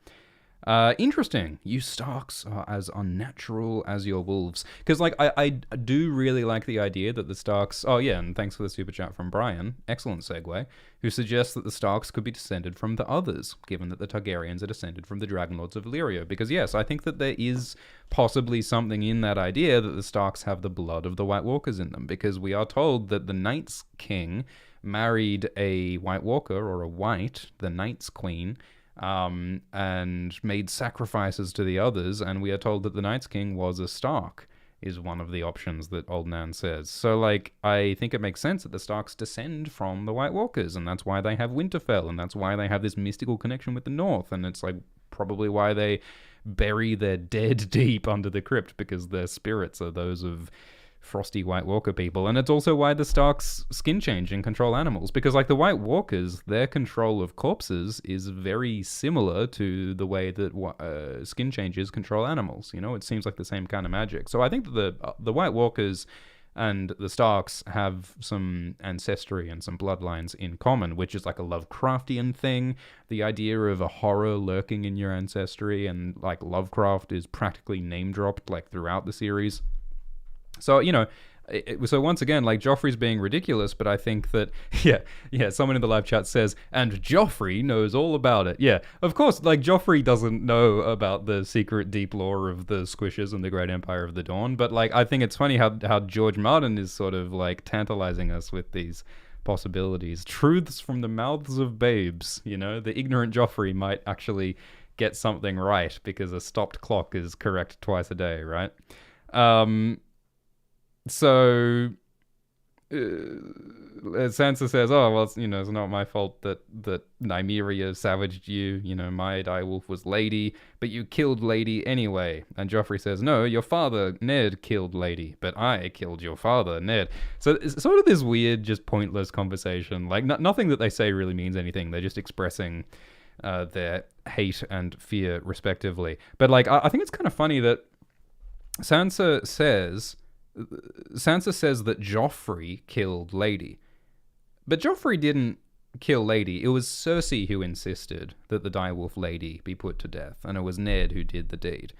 Speaker 1: Interesting. You Starks are as unnatural as your wolves. Because, like, I do really like the idea that the Starks. Oh, yeah, and thanks for the super chat from Brian. Excellent segue. Who suggests that the Starks could be descended from the others, given that the Targaryens are descended from the Dragonlords of Valyria. Because, yes, I think that there is possibly something in that idea that the Starks have the blood of the White Walkers in them. Because we are told that the Night's King married a White Walker, or a White, the Night's Queen, and made sacrifices to the others, and we are told that the Night's King was a Stark, is one of the options that Old Nan says. So, like, I think it makes sense that the Starks descend from the White Walkers, and that's why they have Winterfell, and that's why they have this mystical connection with the North, and it's, like, probably why they bury their dead deep under the crypt, because their spirits are those of frosty White Walker people. And it's also why the Starks skin change and control animals, because, like, the White Walkers, their control of corpses is very similar to the way that skin changes control animals. You know, it seems like the same kind of magic. So I think that the White Walkers and the Starks have some ancestry and some bloodlines in common, which is like a Lovecraftian thing. The idea of a horror lurking in your ancestry, and, like, Lovecraft is practically name dropped, like, throughout the series. So, you know, so once again, like, Joffrey's being ridiculous, but I think that, yeah, someone in the live chat says, and Joffrey knows all about it. Yeah, of course, like, Joffrey doesn't know about the secret deep lore of the Squishers and the Great Empire of the Dawn, but, like, I think it's funny how George Martin is sort of, like, tantalizing us with these possibilities. Truths from the mouths of babes, you know? The ignorant Joffrey might actually get something right, because a stopped clock is correct twice a day, right? So Sansa says, "Oh well, you know, it's not my fault that Nymeria savaged you. You know, my direwolf was Lady, but you killed Lady anyway." And Joffrey says, "No, your father Ned killed Lady, but I killed your father Ned." So it's sort of this weird, just pointless conversation. Like, nothing that they say really means anything. They're just expressing their hate and fear, respectively. But, like, I think it's kind of funny that Sansa says that Joffrey killed Lady. But Joffrey didn't kill Lady. It was Cersei who insisted that the direwolf Lady be put to death, and it was Ned who did the deed.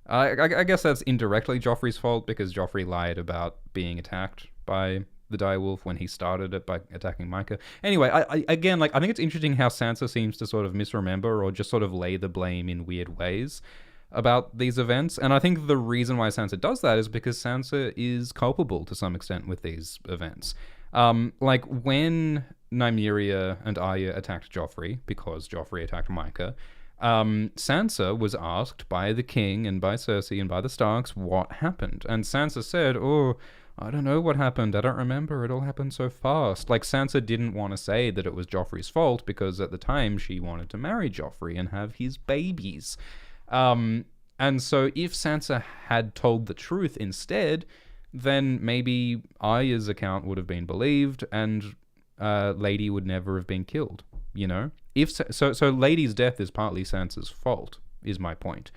Speaker 1: I guess that's indirectly Joffrey's fault, because Joffrey lied about being attacked by the direwolf when he started it by attacking Micah. Anyway, I think it's interesting how Sansa seems to sort of misremember, or just sort of lay the blame in weird ways about these events. And I think the reason why Sansa does that is because Sansa is culpable to some extent with these events. Like, when Nymeria and Arya attacked Joffrey, because Joffrey attacked Micah, Sansa was asked by the king and by Cersei and by the Starks what happened. And Sansa said, "Oh, I don't know what happened. I don't remember. It all happened so fast." Like, Sansa didn't want to say that it was Joffrey's fault, because at the time she wanted to marry Joffrey and have his babies. And so if Sansa had told the truth instead, then maybe Arya's account would have been believed, and Lady would never have been killed, you know? So Lady's death is partly Sansa's fault, is my point.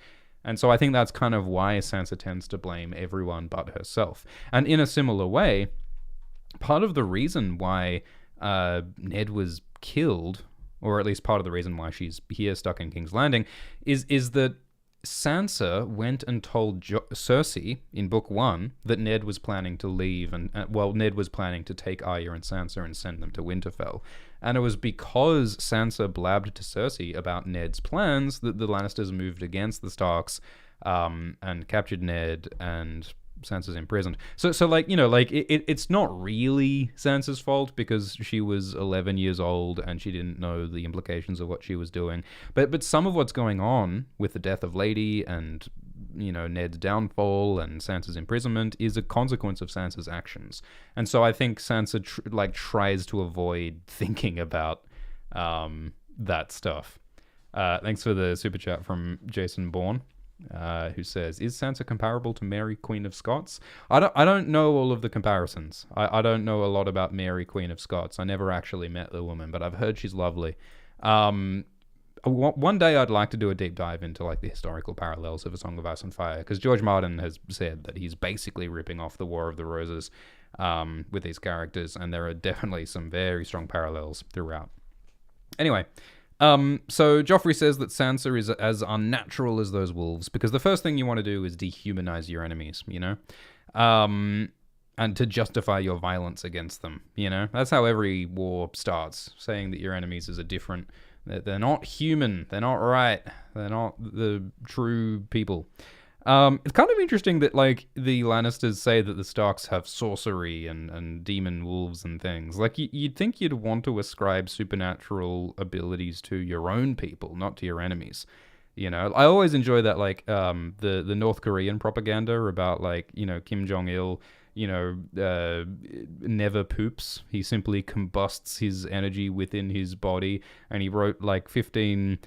Speaker 1: And so I think that's kind of why Sansa tends to blame everyone but herself. And in a similar way, part of the reason why Ned was killed, or at least part of the reason why she's here stuck in King's Landing, is that Sansa went and told Cersei in Book 1 that Ned was planning to leave, and Ned was planning to take Arya and Sansa and send them to Winterfell. And it was because Sansa blabbed to Cersei about Ned's plans that the Lannisters moved against the Starks, and captured Ned, and Sansa's imprisoned. So like, you know, like, it's not really Sansa's fault, because she was 11 years old and she didn't know the implications of what she was doing. But some of what's going on with the death of Lady and, you know, Ned's downfall and Sansa's imprisonment is a consequence of Sansa's actions. And so I think Sansa tries to avoid thinking about that stuff. Thanks for the super chat from Jason Bourne. Who says, "Is Sansa comparable to Mary, Queen of Scots?" I don't know all of the comparisons. I don't know a lot about Mary, Queen of Scots. I never actually met the woman, but I've heard she's lovely. One day I'd like to do a deep dive into, like, the historical parallels of A Song of Ice and Fire, because George Martin has said that he's basically ripping off the War of the Roses with these characters, and there are definitely some very strong parallels throughout. Anyway, So Joffrey says that Sansa is as unnatural as those wolves because the first thing you want to do is dehumanize your enemies, you know? And to justify your violence against them, you know? That's how every war starts, saying that your enemies is a different... They're not human, they're not right, they're not the true people. It's kind of interesting that, like, the Lannisters say that the Starks have sorcery and demon wolves and things. Like, you'd think you'd want to ascribe supernatural abilities to your own people, not to your enemies. You know, I always enjoy that, like, the North Korean propaganda about, like, you know, Kim Jong-il, you know, never poops. He simply combusts his energy within his body, and he wrote, like, 15...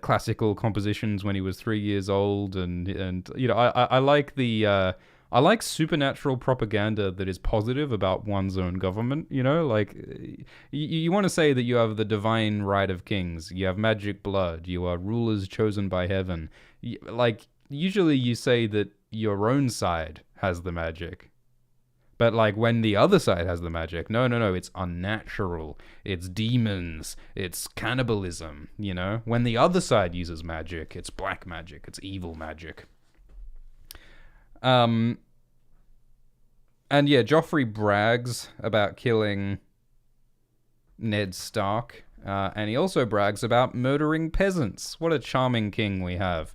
Speaker 1: classical compositions when he was 3 years old, and you know, I like the I like supernatural propaganda that is positive about one's own government. You know, like you want to say that you have the divine right of kings, you have magic blood, you are rulers chosen by heaven. Like usually you say that your own side has the magic. But, like, when the other side has the magic, no, it's unnatural. It's demons. It's cannibalism, you know? When the other side uses magic, it's black magic. It's evil magic. And, yeah, Joffrey brags about killing Ned Stark. And he also brags about murdering peasants. What a charming king we have.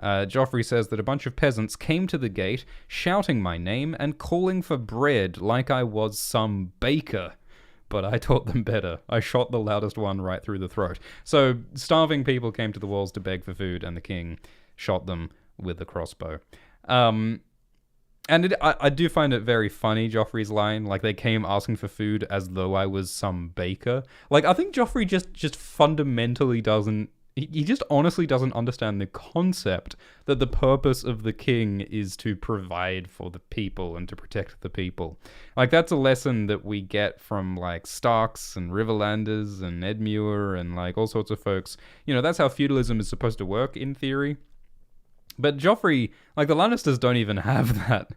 Speaker 1: Joffrey says that a bunch of peasants came to the gate, shouting my name and calling for bread like I was some baker. But I taught them better. I shot the loudest one right through the throat. So starving people came to the walls to beg for food, and the king shot them with a crossbow. And I do find it very funny, Joffrey's line. Like, they came asking for food as though I was some baker. Like, I think Joffrey just fundamentally doesn't... He just honestly doesn't understand the concept that the purpose of the king is to provide for the people and to protect the people. Like, that's a lesson that we get from, like, Starks and Riverlanders and Edmure and, like, all sorts of folks. You know, that's how feudalism is supposed to work, in theory. But Joffrey, like, the Lannisters don't even have that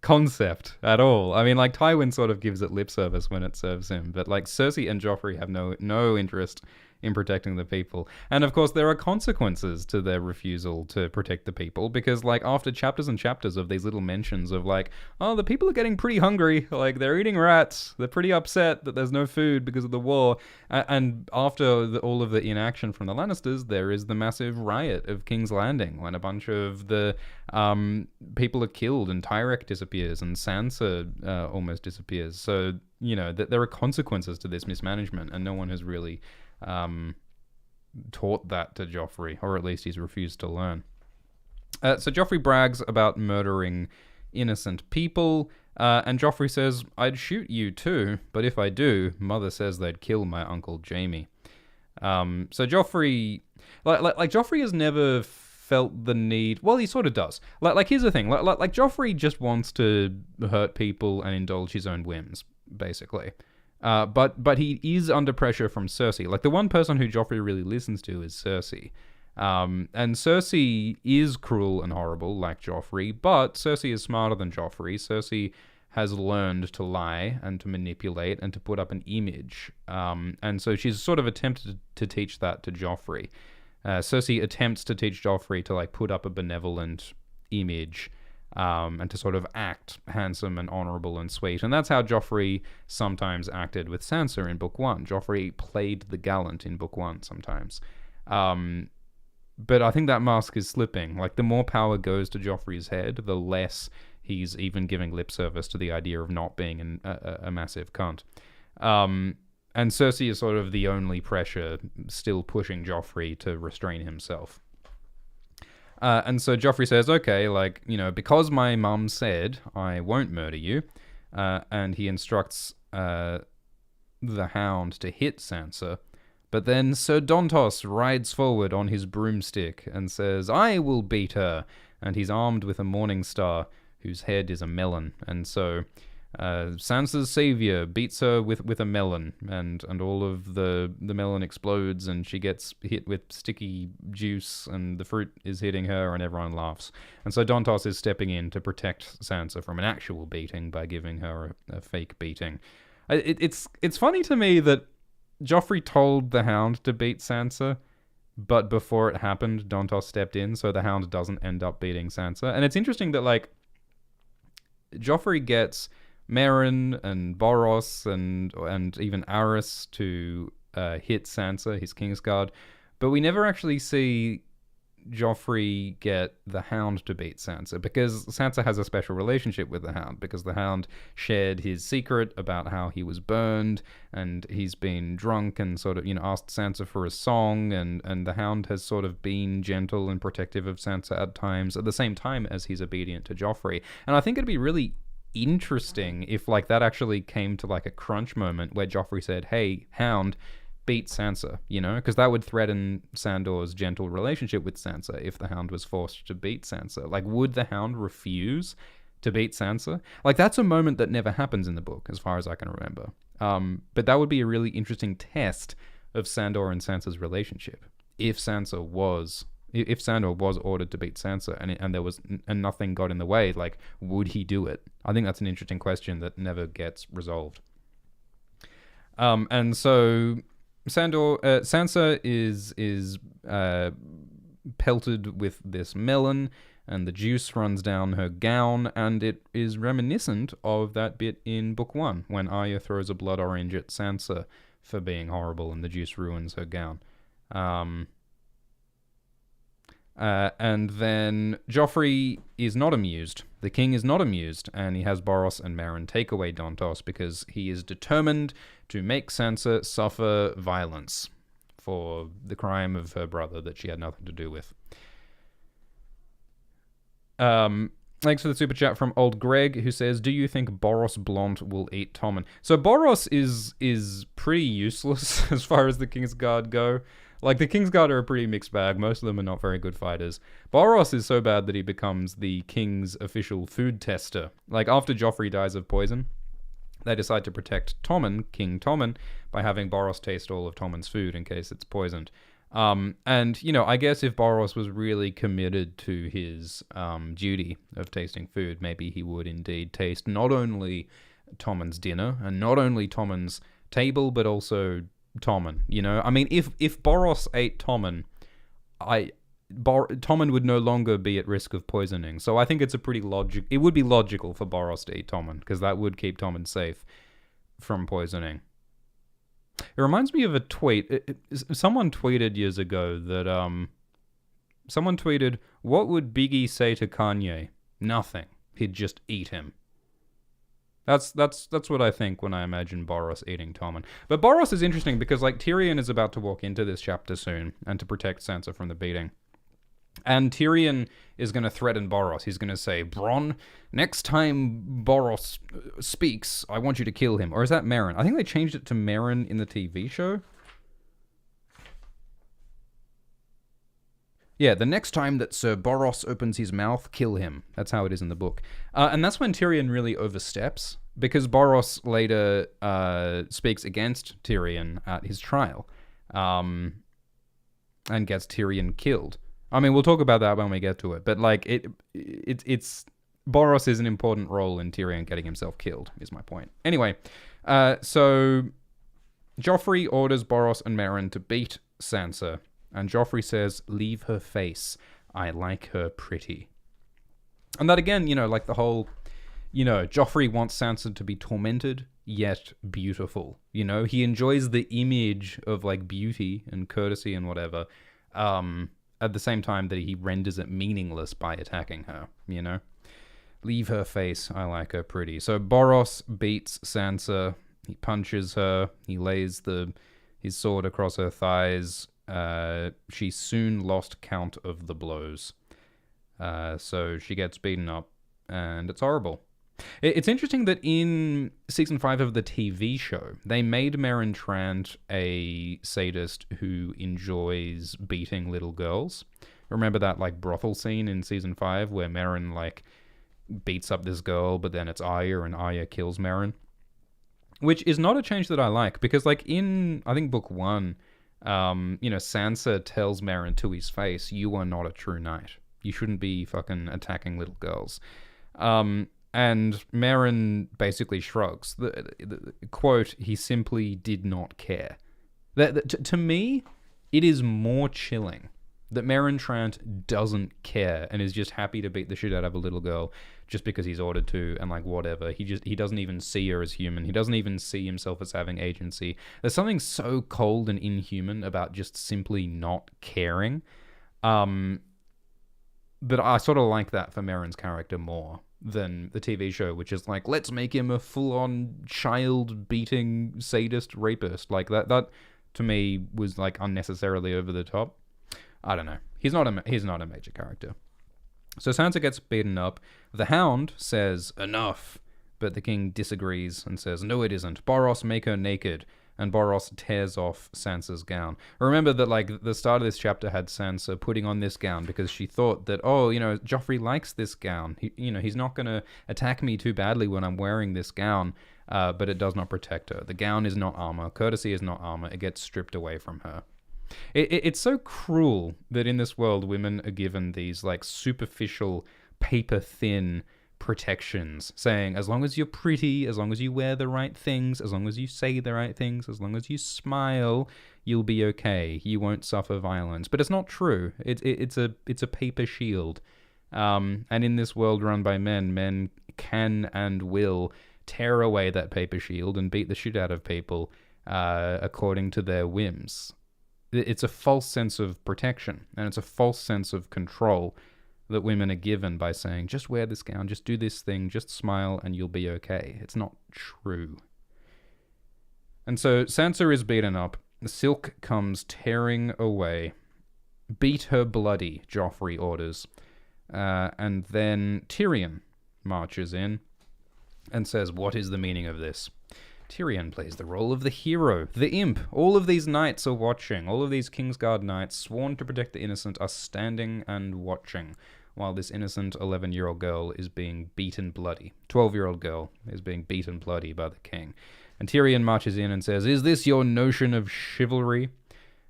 Speaker 1: concept at all. I mean, like, Tywin sort of gives it lip service when it serves him, but, like, Cersei and Joffrey have no interest in protecting the people. And of course there are consequences to their refusal to protect the people, because like after chapters and chapters of these little mentions of like, oh, the people are getting pretty hungry, like they're eating rats, they're pretty upset that there's no food because of the war, and after all of the inaction from the Lannisters, there is the massive riot of King's Landing when a bunch of the people are killed and Tyrek disappears and Sansa almost disappears. So you know that there are consequences to this mismanagement, and no one has really taught that to Joffrey, or at least he's refused to learn. So Joffrey brags about murdering innocent people, and Joffrey says, I'd shoot you too, but if I do, Mother says they'd kill my Uncle Jaime. So Joffrey, like Joffrey has never felt the need, well, he sort of does. Like here's the thing, like Joffrey just wants to hurt people and indulge his own whims, basically. But he is under pressure from Cersei. Like, the one person who Joffrey really listens to is Cersei. And Cersei is cruel and horrible, like Joffrey, but Cersei is smarter than Joffrey. Cersei has learned to lie and to manipulate and to put up an image. And so she's sort of attempted to teach that to Joffrey. Cersei attempts to teach Joffrey to, like, put up a benevolent image, and to sort of act handsome and honorable and sweet. And that's how Joffrey sometimes acted with Sansa in Book 1. Joffrey played the gallant in Book 1 sometimes. But I think that mask is slipping. Like, the more power goes to Joffrey's head, the less he's even giving lip service to the idea of not being a massive cunt. And Cersei is sort of the only pressure still pushing Joffrey to restrain himself. And so Joffrey says, okay, like, you know, because my mum said I won't murder you, and he instructs the Hound to hit Sansa, but then Sir Dontos rides forward on his broomstick and says, I will beat her, and he's armed with a morning star whose head is a melon, and so Sansa's savior beats her with a melon, and all of the melon explodes, and she gets hit with sticky juice, and the fruit is hitting her, and everyone laughs. And so Dontos is stepping in to protect Sansa from an actual beating by giving her a fake beating. It's funny to me that Joffrey told the Hound to beat Sansa, but before it happened, Dontos stepped in, so the Hound doesn't end up beating Sansa. And it's interesting that, like, Joffrey gets Meryn and Boros and even Aerys to hit Sansa, his Kingsguard, but we never actually see Joffrey get the Hound to beat Sansa, because Sansa has a special relationship with the Hound, because the Hound shared his secret about how he was burned, and he's been drunk and sort of, asked Sansa for a song, and the Hound has sort of been gentle and protective of Sansa at times, at the same time as he's obedient to Joffrey. And I think it'd be really interesting if, like, that actually came to, like, a crunch moment where Joffrey said, "Hey, Hound, beat Sansa," because that would threaten Sandor's gentle relationship with Sansa if the Hound was forced to beat Sansa. Like, would the Hound refuse to beat Sansa? Like, that's a moment that never happens in the book, as far as I can remember. But that would be a really interesting test of Sandor and Sansa's relationship. If Sandor was ordered to beat Sansa and there was and nothing got in the way, like, would he do it? I think that's an interesting question that never gets resolved. And so Sansa is pelted with this melon, and the juice runs down her gown, and it is reminiscent of that bit in Book 1 when Arya throws a blood orange at Sansa for being horrible, and the juice ruins her gown. And then Joffrey is not amused. The king is not amused, and he has Boros and Meryn take away Dontos because he is determined to make Sansa suffer violence for the crime of her brother that she had nothing to do with. Thanks for the super chat from Old Greg, who says, "Do you think Boros Blount will eat Tommen?" So Boros is pretty useless as far as the Kingsguard go. Like, the Kingsguard are a pretty mixed bag. Most of them are not very good fighters. Boros is so bad that he becomes the king's official food tester. Like, after Joffrey dies of poison, they decide to protect Tommen, King Tommen, by having Boros taste all of Tommen's food in case it's poisoned. And, I guess if Boros was really committed to his duty of tasting food, maybe he would indeed taste not only Tommen's dinner and not only Tommen's table, but also Tommen. I mean, if Boros ate Tommen, Tommen would no longer be at risk of poisoning. So I think it's it would be logical for Boros to eat Tommen, because that would keep Tommen safe from poisoning. It reminds me of a tweet. Someone tweeted years ago that, what would Biggie say to Kanye? Nothing. He'd just eat him. That's what I think when I imagine Boros eating Tommen. But Boros is interesting because, like, Tyrion is about to walk into this chapter soon and to protect Sansa from the beating. And Tyrion is going to threaten Boros. He's going to say, "Bronn, next time Boros speaks, I want you to kill him." Or is that Meryn? I think they changed it to Meryn in the TV show. Yeah, the next time that Sir Boros opens his mouth, kill him. That's how it is in the book. And that's when Tyrion really oversteps, because Boros later speaks against Tyrion at his trial, and gets Tyrion killed. I mean, we'll talk about that when we get to it, but, like, it's Boros is an important role in Tyrion getting himself killed, is my point. Anyway, so Joffrey orders Boros and Meryn to beat Sansa, and Joffrey says, "Leave her face. I like her pretty." And that, again, like the whole, Joffrey wants Sansa to be tormented, yet beautiful. He enjoys the image of, like, beauty and courtesy and whatever, at the same time that he renders it meaningless by attacking her, Leave her face. I like her pretty. So Boros beats Sansa. He punches her. He lays his sword across her thighs. She soon lost count of the blows. So she gets beaten up, and it's horrible. It's interesting that in season 5 of the TV show, they made Meryn Trant a sadist who enjoys beating little girls. Remember that, like, brothel scene in season 5 where Meryn, like, beats up this girl, but then it's Arya, and Arya kills Meryn? Which is not a change that I like, because, like, in, I think, book 1, Sansa tells Meryn to his face, "You are not a true knight. You shouldn't be fucking attacking little girls." And Meryn basically shrugs. The quote, "He simply did not care." To me, it is more chilling that Meryn Trant doesn't care and is just happy to beat the shit out of a little girl just because he's ordered to, and like whatever. He doesn't even see her as human. He doesn't even see himself as having agency. There's something so cold and inhuman about just simply not caring. But I sort of like that for Meryn's character more than the TV show, which is like, let's make him a full-on child-beating sadist rapist. Like that to me was like unnecessarily over the top. I don't know. He's not a major character. So Sansa gets beaten up. The Hound says, enough. But the king disagrees and says, no, it isn't. Boros, make her naked. And Boros tears off Sansa's gown. Remember that, like, the start of this chapter had Sansa putting on this gown because she thought that, oh, Joffrey likes this gown. He's not going to attack me too badly when I'm wearing this gown. But it does not protect her. The gown is not armor. Courtesy is not armor. It gets stripped away from her. It's so cruel that in this world women are given these like superficial, paper-thin protections, saying as long as you're pretty, as long as you wear the right things, as long as you say the right things, as long as you smile, you'll be okay. You won't suffer violence. But it's not true. It's a paper shield. And in this world run by men can and will tear away that paper shield and beat the shit out of people according to their whims. It's a false sense of protection, and it's a false sense of control that women are given by saying, just wear this gown, just do this thing, just smile, and you'll be okay. It's not true. And so Sansa is beaten up. Silk comes tearing away. Beat her bloody, Joffrey orders. And then Tyrion marches in and says, what is the meaning of this? Tyrion plays the role of the hero, the imp. All of these knights are watching. All of these Kingsguard knights sworn to protect the innocent are standing and watching while this innocent 11-year-old girl is being beaten bloody. 12-year-old girl is being beaten bloody by the king. And Tyrion marches in and says, is this your notion of chivalry?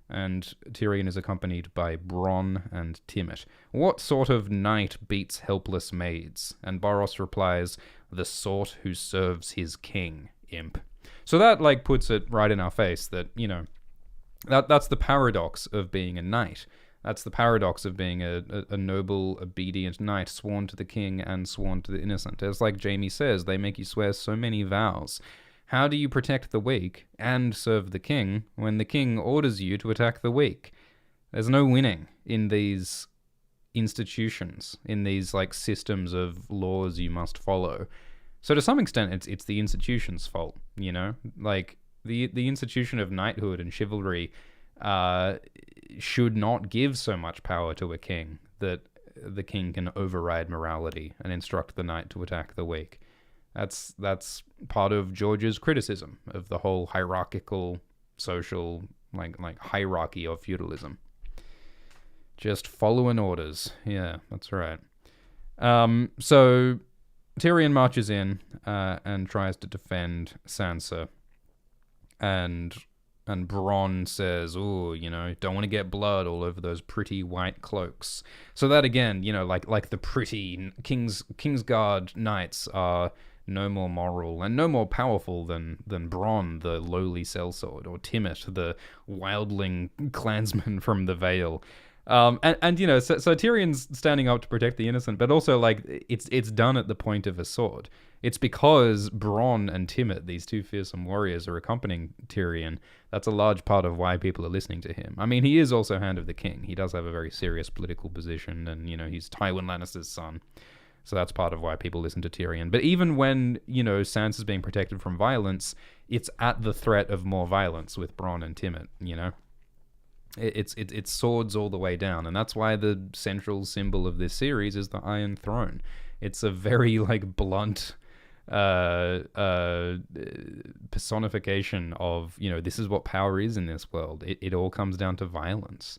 Speaker 1: And Tyrion is accompanied by Bronn and Timett. What sort of knight beats helpless maids? And Boros replies, the sort who serves his king. Imp. So that like puts it right in our face that, that's the paradox of being a knight. That's the paradox of being a noble, obedient knight, sworn to the king and sworn to the innocent. As like Jaime says, they make you swear so many vows. How do you protect the weak and serve the king when the king orders you to attack the weak? There's no winning in these institutions, in these like systems of laws you must follow. So to some extent, it's the institution's fault, Like, the institution of knighthood and chivalry should not give so much power to a king that the king can override morality and instruct the knight to attack the weak. That's part of George's criticism of the whole hierarchical, social, like hierarchy of feudalism. Just following orders. Yeah, that's right. So Tyrion marches in and tries to defend Sansa, and Bronn says, "Oh, don't want to get blood all over those pretty white cloaks." So that again, like the pretty Kingsguard knights are no more moral and no more powerful than Bronn, the lowly sellsword, or Timett, the wildling clansman from the Vale. So Tyrion's standing up to protect the innocent, but also like it's done at the point of a sword. It's because Bronn and Timett, these two fearsome warriors, are accompanying Tyrion. That's a large part of why people are listening to him. I mean, he is also Hand of the King. He does have a very serious political position, and he's Tywin Lannister's son. So that's part of why people listen to Tyrion. But even when Sansa's being protected from violence, it's at the threat of more violence with Bronn and Timett. It's swords all the way down, and that's why the central symbol of this series is the Iron Throne. It's a very blunt personification of this is what power is in this world. It all comes down to violence,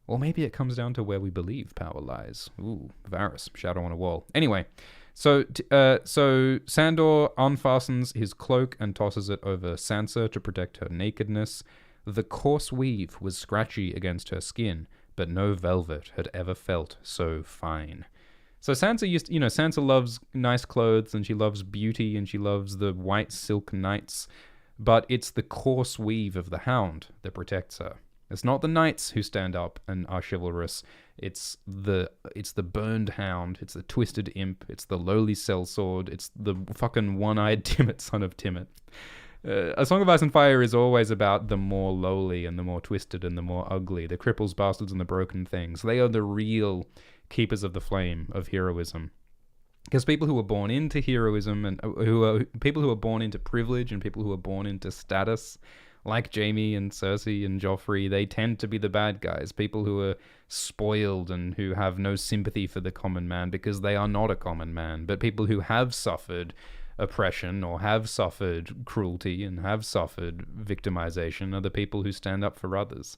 Speaker 1: or maybe it comes down to where we believe power lies. Ooh, Varys, shadow on a wall. Anyway, so Sandor unfastens his cloak and tosses it over Sansa to protect her nakedness. The coarse weave was scratchy against her skin, but no velvet had ever felt so fine. So Sansa loves nice clothes, and she loves beauty, and she loves the white silk knights. but it's the coarse weave of the hound that protects her. It's not the knights who stand up and are chivalrous. It's the burned hound. It's the twisted imp. It's the lowly sellsword. It's the fucking one-eyed Timett, son of Timett. A Song of Ice and Fire is always about the more lowly and the more twisted and the more ugly. The cripples, bastards, and the broken things. They are the real keepers of the flame of heroism. Because people who are born into heroism and people who are born into privilege and people who are born into status, like Jaime and Cersei and Joffrey, they tend to be the bad guys. People who are spoiled and who have no sympathy for the common man because they are not a common man. But people who have suffered oppression or have suffered cruelty and have suffered victimization are the people who stand up for others.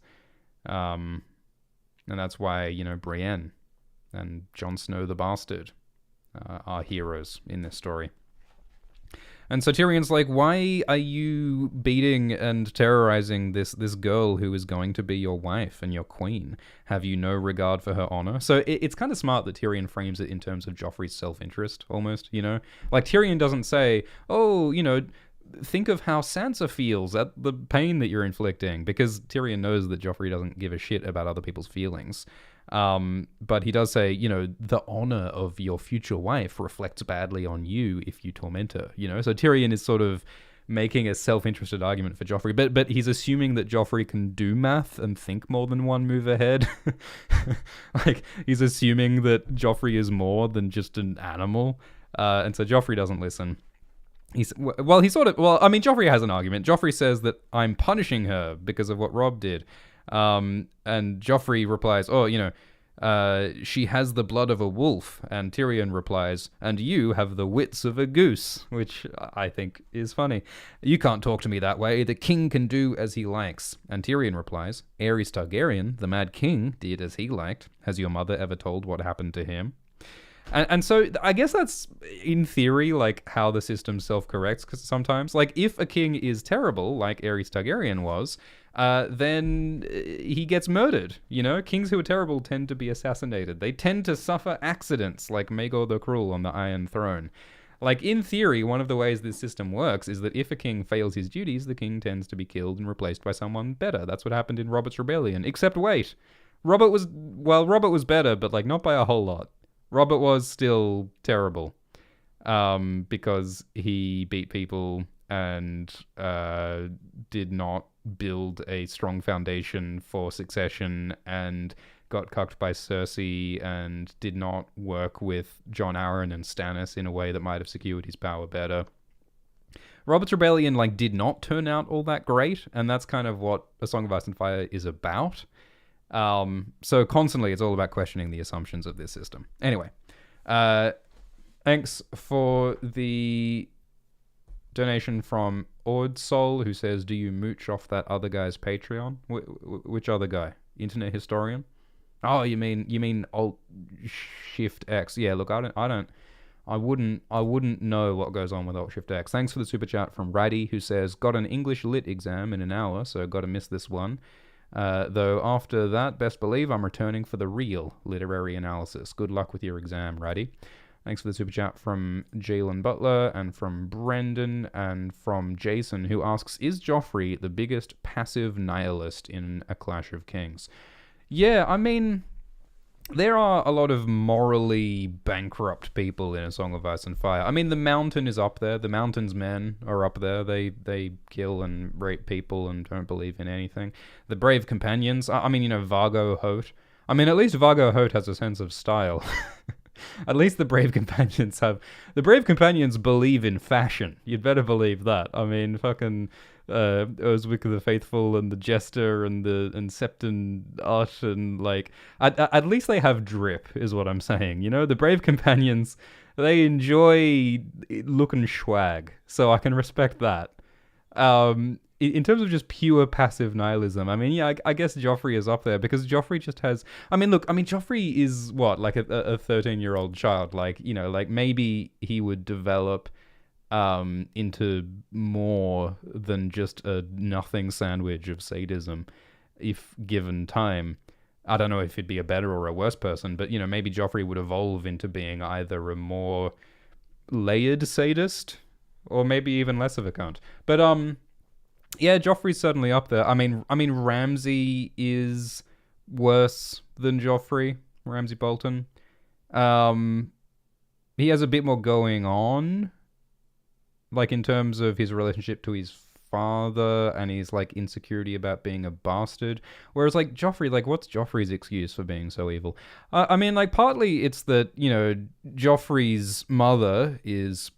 Speaker 1: And that's why, Brienne and Jon Snow the Bastard are heroes in this story. And so Tyrion's like, why are you beating and terrorizing this girl who is going to be your wife and your queen? Have you no regard for her honor? So it's kind of smart that Tyrion frames it in terms of Joffrey's self-interest, almost, Like, Tyrion doesn't say, think of how Sansa feels at the pain that you're inflicting, because Tyrion knows that Joffrey doesn't give a shit about other people's feelings. But he does say, the honor of your future wife reflects badly on you if you torment her, So Tyrion is sort of making a self-interested argument for Joffrey, but he's assuming that Joffrey can do math and think more than one move ahead. Like, he's assuming that Joffrey is more than just an animal. And so Joffrey doesn't listen. Joffrey has an argument. Joffrey says that I'm punishing her because of what Robb did. And Joffrey replies, she has the blood of a wolf. And Tyrion replies, and you have the wits of a goose, which I think is funny. You can't talk to me that way. The king can do as he likes. And Tyrion replies, Aerys Targaryen, the Mad King, did as he liked. Has your mother ever told what happened to him? And so I guess that's, in theory, like, how the system self-corrects, because sometimes, like, if a king is terrible, like Aerys Targaryen was, then he gets murdered, Kings who are terrible tend to be assassinated. They tend to suffer accidents, like Maegor the Cruel on the Iron Throne. Like, in theory, one of the ways this system works is that if a king fails his duties, the king tends to be killed and replaced by someone better. That's what happened in Robert's Rebellion. Except, wait, Robert was better, but, like, not by a whole lot. Robert was still terrible, because he beat people and did not build a strong foundation for succession and got cucked by Cersei and did not work with Jon Arryn and Stannis in a way that might have secured his power better. Robert's Rebellion, like, did not turn out all that great, and that's kind of what A Song of Ice and Fire is about. So constantly it's all about questioning the assumptions of this system. Anyway, thanks for the donation from Ordsol, who says, do you mooch off that other guy's Patreon? Which other guy? Internet historian? Oh, you mean Alt Shift X? Yeah, look, I wouldn't know what goes on with Alt Shift X. Thanks for the super chat from Raddy, who says, got an English Lit exam in an hour, so gotta miss this one. Though after that, best believe I'm returning for the real literary analysis. Good luck with your exam, Raddy. Thanks for the super chat from Jalen Butler and from Brendan and from Jason, who asks, is Joffrey the biggest passive nihilist in A Clash of Kings? Yeah, I mean, there are a lot of morally bankrupt people in A Song of Ice and Fire. I mean, the Mountain is up there. The Mountain's men are up there. They kill and rape people and don't believe in anything. The Brave Companions, Vargo Hoat. I mean, at least Vargo Hoat has a sense of style. At least the Brave Companions have... The Brave Companions believe in fashion. You'd better believe that. I mean, fucking... Oswick the Faithful and the Jester and Septon Art and, like... At least they have drip, is what I'm saying. The Brave Companions, they enjoy looking swag. So I can respect that. In terms of just pure passive nihilism, I mean, yeah, I guess Joffrey is up there because Joffrey just has... Joffrey is, what, like a 13-year-old child? Like, like maybe he would develop into more than just a nothing sandwich of sadism if given time. I don't know if he'd be a better or a worse person, but, maybe Joffrey would evolve into being either a more layered sadist or maybe even less of a cunt. But, Yeah, Joffrey's certainly up there. I mean, Ramsay is worse than Joffrey. Ramsay Bolton. Um, he has a bit more going on, like in terms of his relationship to his father and his like insecurity about being a bastard. Whereas like Joffrey, like what's Joffrey's excuse for being so evil? I mean, like partly it's that Joffrey's mother is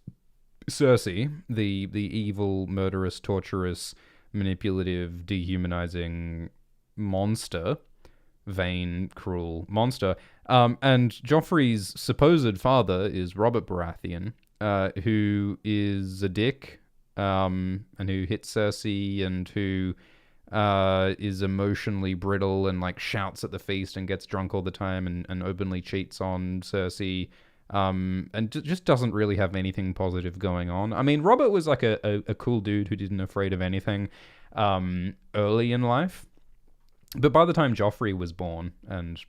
Speaker 1: Cersei, the evil, murderous, torturous, manipulative, dehumanizing monster, vain, cruel monster. And Joffrey's supposed father is Robert Baratheon, who is a dick, and who hits Cersei, and who is emotionally brittle and like shouts at the feast and gets drunk all the time and openly cheats on Cersei. And just doesn't really have anything positive going on. I mean, Robert was like a cool dude who didn't afraid of anything early in life. But by the time Joffrey was born and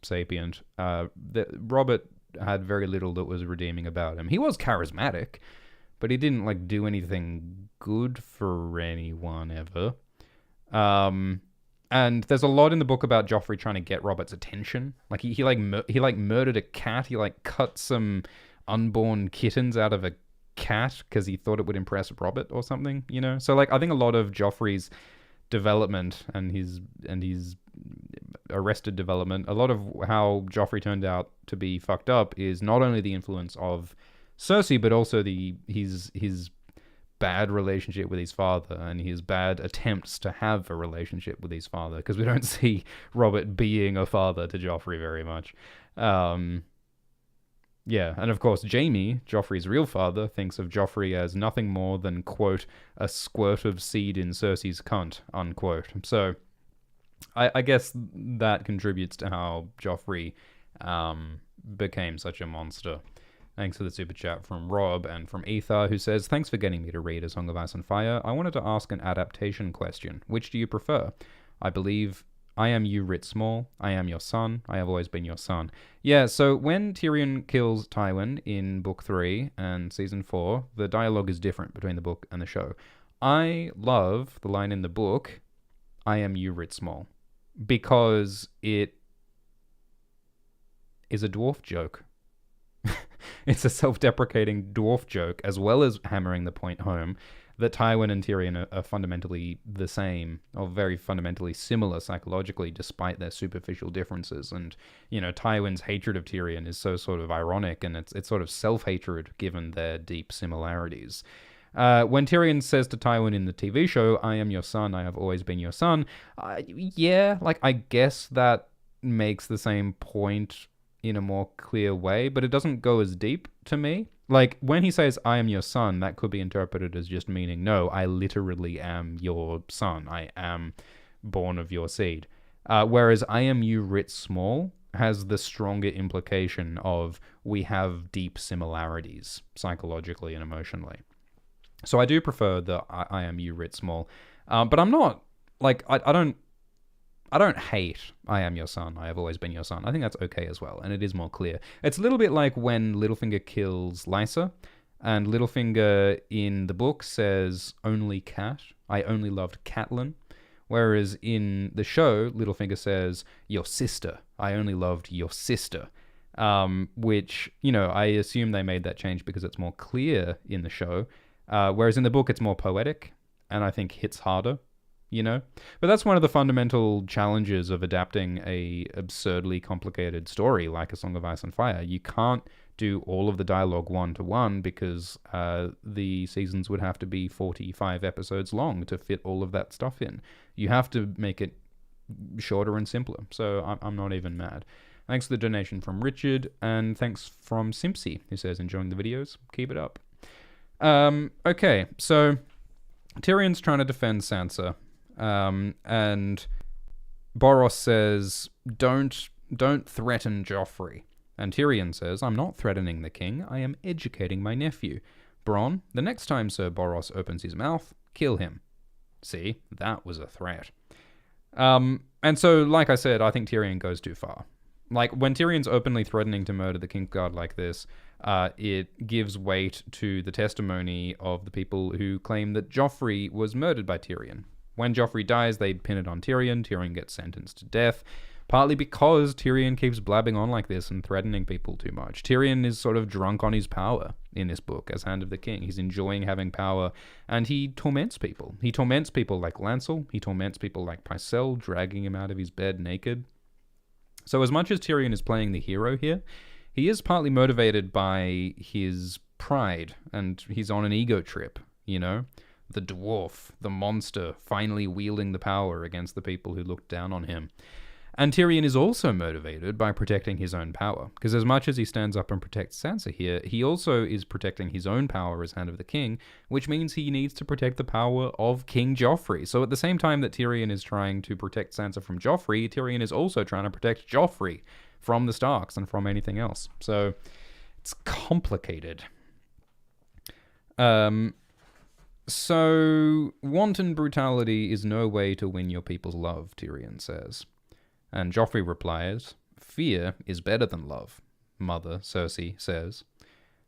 Speaker 1: sapient, Robert had very little that was redeeming about him. He was charismatic, but he didn't like do anything good for anyone ever. And there's a lot in the book about Joffrey trying to get Robert's attention. Like he murdered a cat. He like cut some unborn kittens out of a cat because he thought it would impress Robert or something. So like I think a lot of Joffrey's development and his arrested development, a lot of how Joffrey turned out to be fucked up is not only the influence of Cersei, but also his bad relationship with his father and his bad attempts to have a relationship with his father, because we don't see Robert being a father to Joffrey very much. Yeah, and of course Jaime, Joffrey's real father, thinks of Joffrey as nothing more than, quote, a squirt of seed in Cersei's cunt, unquote. So I guess that contributes to how Joffrey became such a monster. Thanks for the super chat from Rob and from Ether, who says, thanks for getting me to read A Song of Ice and Fire. I wanted to ask an adaptation question. Which do you prefer? I believe I am you writ small. I am your son. I have always been your son. Yeah, so when Tyrion kills Tywin in Book 3 and Season 4, the dialogue is different between the book and the show. I love the line in the book, I am you writ small, because it is a dwarf joke. It's a self-deprecating dwarf joke, as well as hammering the point home that Tywin and Tyrion are fundamentally the same, or very fundamentally similar psychologically, despite their superficial differences. And, Tywin's hatred of Tyrion is so sort of ironic, and it's sort of self-hatred given their deep similarities. When Tyrion says to Tywin in the TV show, I am your son, I have always been your son, yeah, like, I guess that makes the same point in a more clear way, but it doesn't go as deep to me. Like, when he says, I am your son, that could be interpreted as just meaning, no, I literally am your son. I am born of your seed. Whereas I am you writ small has the stronger implication of we have deep similarities psychologically and emotionally. So I do prefer the I am you writ small. But I'm not, like, I don't hate I am your son, I have always been your son. I think that's okay as well, and it is more clear. It's a little bit like when Littlefinger kills Lysa, and Littlefinger in the book says, only cat, I only loved Catelyn. Whereas in the show, Littlefinger says, your sister, I only loved your sister. Which, I assume they made that change because it's more clear in the show. Whereas in the book, it's more poetic, and I think hits harder. But that's one of the fundamental challenges of adapting a absurdly complicated story like A Song of Ice and Fire. You can't do all of the dialogue one-to-one because the seasons would have to be 45 episodes long to fit all of that stuff in. You have to make it shorter and simpler, so I'm not even mad. Thanks for the donation from Richard, and thanks from Simpsy, who says, enjoying the videos, keep it up. Okay, so Tyrion's trying to defend Sansa. And Boros says, don't threaten Joffrey. And Tyrion says, I'm not threatening the king, I am educating my nephew. Bronn, the next time Sir Boros opens his mouth, kill him. See, that was a threat. And so, like I said, I think Tyrion goes too far. Like, when Tyrion's openly threatening to murder the Kingsguard like this, it gives weight to the testimony of the people who claim that Joffrey was murdered by Tyrion. When Joffrey dies, they pin it on Tyrion. Tyrion gets sentenced to death, partly because Tyrion keeps blabbing on like this and threatening people too much. Tyrion is sort of drunk on his power in this book as Hand of the King. He's enjoying having power, and he torments people. He torments people like Lancel. He torments people like Pycelle, dragging him out of his bed naked. So as much as Tyrion is playing the hero here, he is partly motivated by his pride, and he's on an ego trip, you know? The dwarf, the monster, finally wielding the power against the people who looked down on him. And Tyrion is also motivated by protecting his own power, because as much as he stands up and protects Sansa here, he also is protecting his own power as Hand of the King, which means he needs to protect the power of King Joffrey. So at the same time that Tyrion is trying to protect Sansa from Joffrey, Tyrion is also trying to protect Joffrey from the Starks and from anything else. So it's complicated. So wanton brutality is no way to win your people's love, Tyrion says. And Joffrey replies, fear is better than love, Mother Cersei says.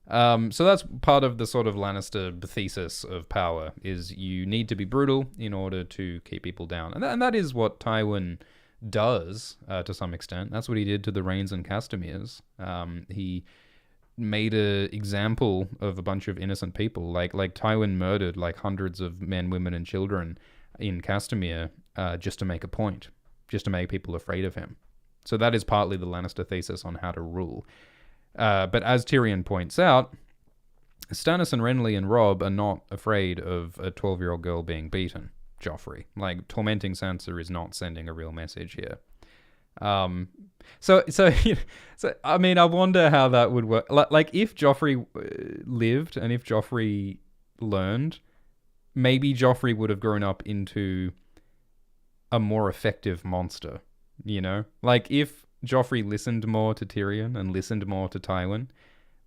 Speaker 1: So that's part of the sort of Lannister thesis of power, is you need to be brutal in order to keep people down. And that is what Tywin does, to some extent. That's what he did to the Rhaens and Castemirs. He made an example of a bunch of innocent people. Like Tywin murdered like hundreds of men, women, and children in Castamere just to make a point. Just to make people afraid of him. So that is partly the Lannister thesis on how to rule. But as Tyrion points out, Stannis and Renly and Robb are not afraid of a 12-year-old girl being beaten, Joffrey. Like, tormenting Sansa is not sending a real message here. So I mean, I wonder how that would work. Like if Joffrey lived and if Joffrey learned, maybe Joffrey would have grown up into a more effective monster, you know? Like, if Joffrey listened more to Tyrion and listened more to Tywin,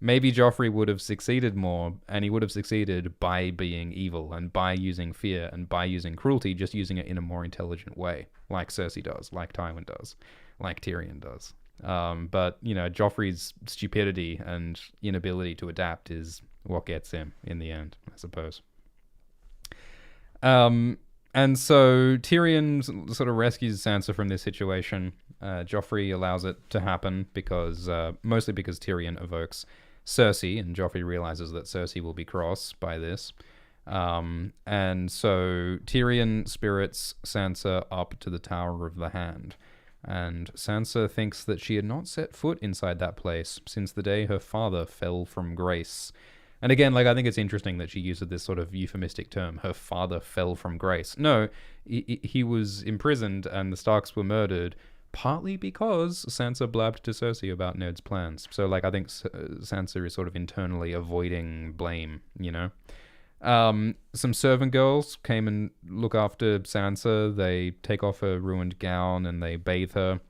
Speaker 1: maybe Joffrey would have succeeded more, and he would have succeeded by being evil and by using fear and by using cruelty, just using it in a more intelligent way, like Cersei does, like Tywin does, like Tyrion does. But, you know, Joffrey's stupidity and inability to adapt is what gets him in the end, I suppose. And so Tyrion sort of rescues Sansa from this situation. Joffrey allows it to happen because, mostly because Tyrion evokes Cersei, and Joffrey realizes that Cersei will be cross by this. And so Tyrion spirits Sansa up to the Tower of the Hand. And Sansa thinks that she had not set foot inside that place since the day her father fell from grace. And again, like, I think it's interesting that she uses this sort of euphemistic term, her father fell from grace. No, he was imprisoned and the Starks were murdered, partly because Sansa blabbed to Cersei about Ned's plans. So, like, I think Sansa is sort of internally avoiding blame, you know? Some servant girls came and look after Sansa. They take off her ruined gown and they bathe her,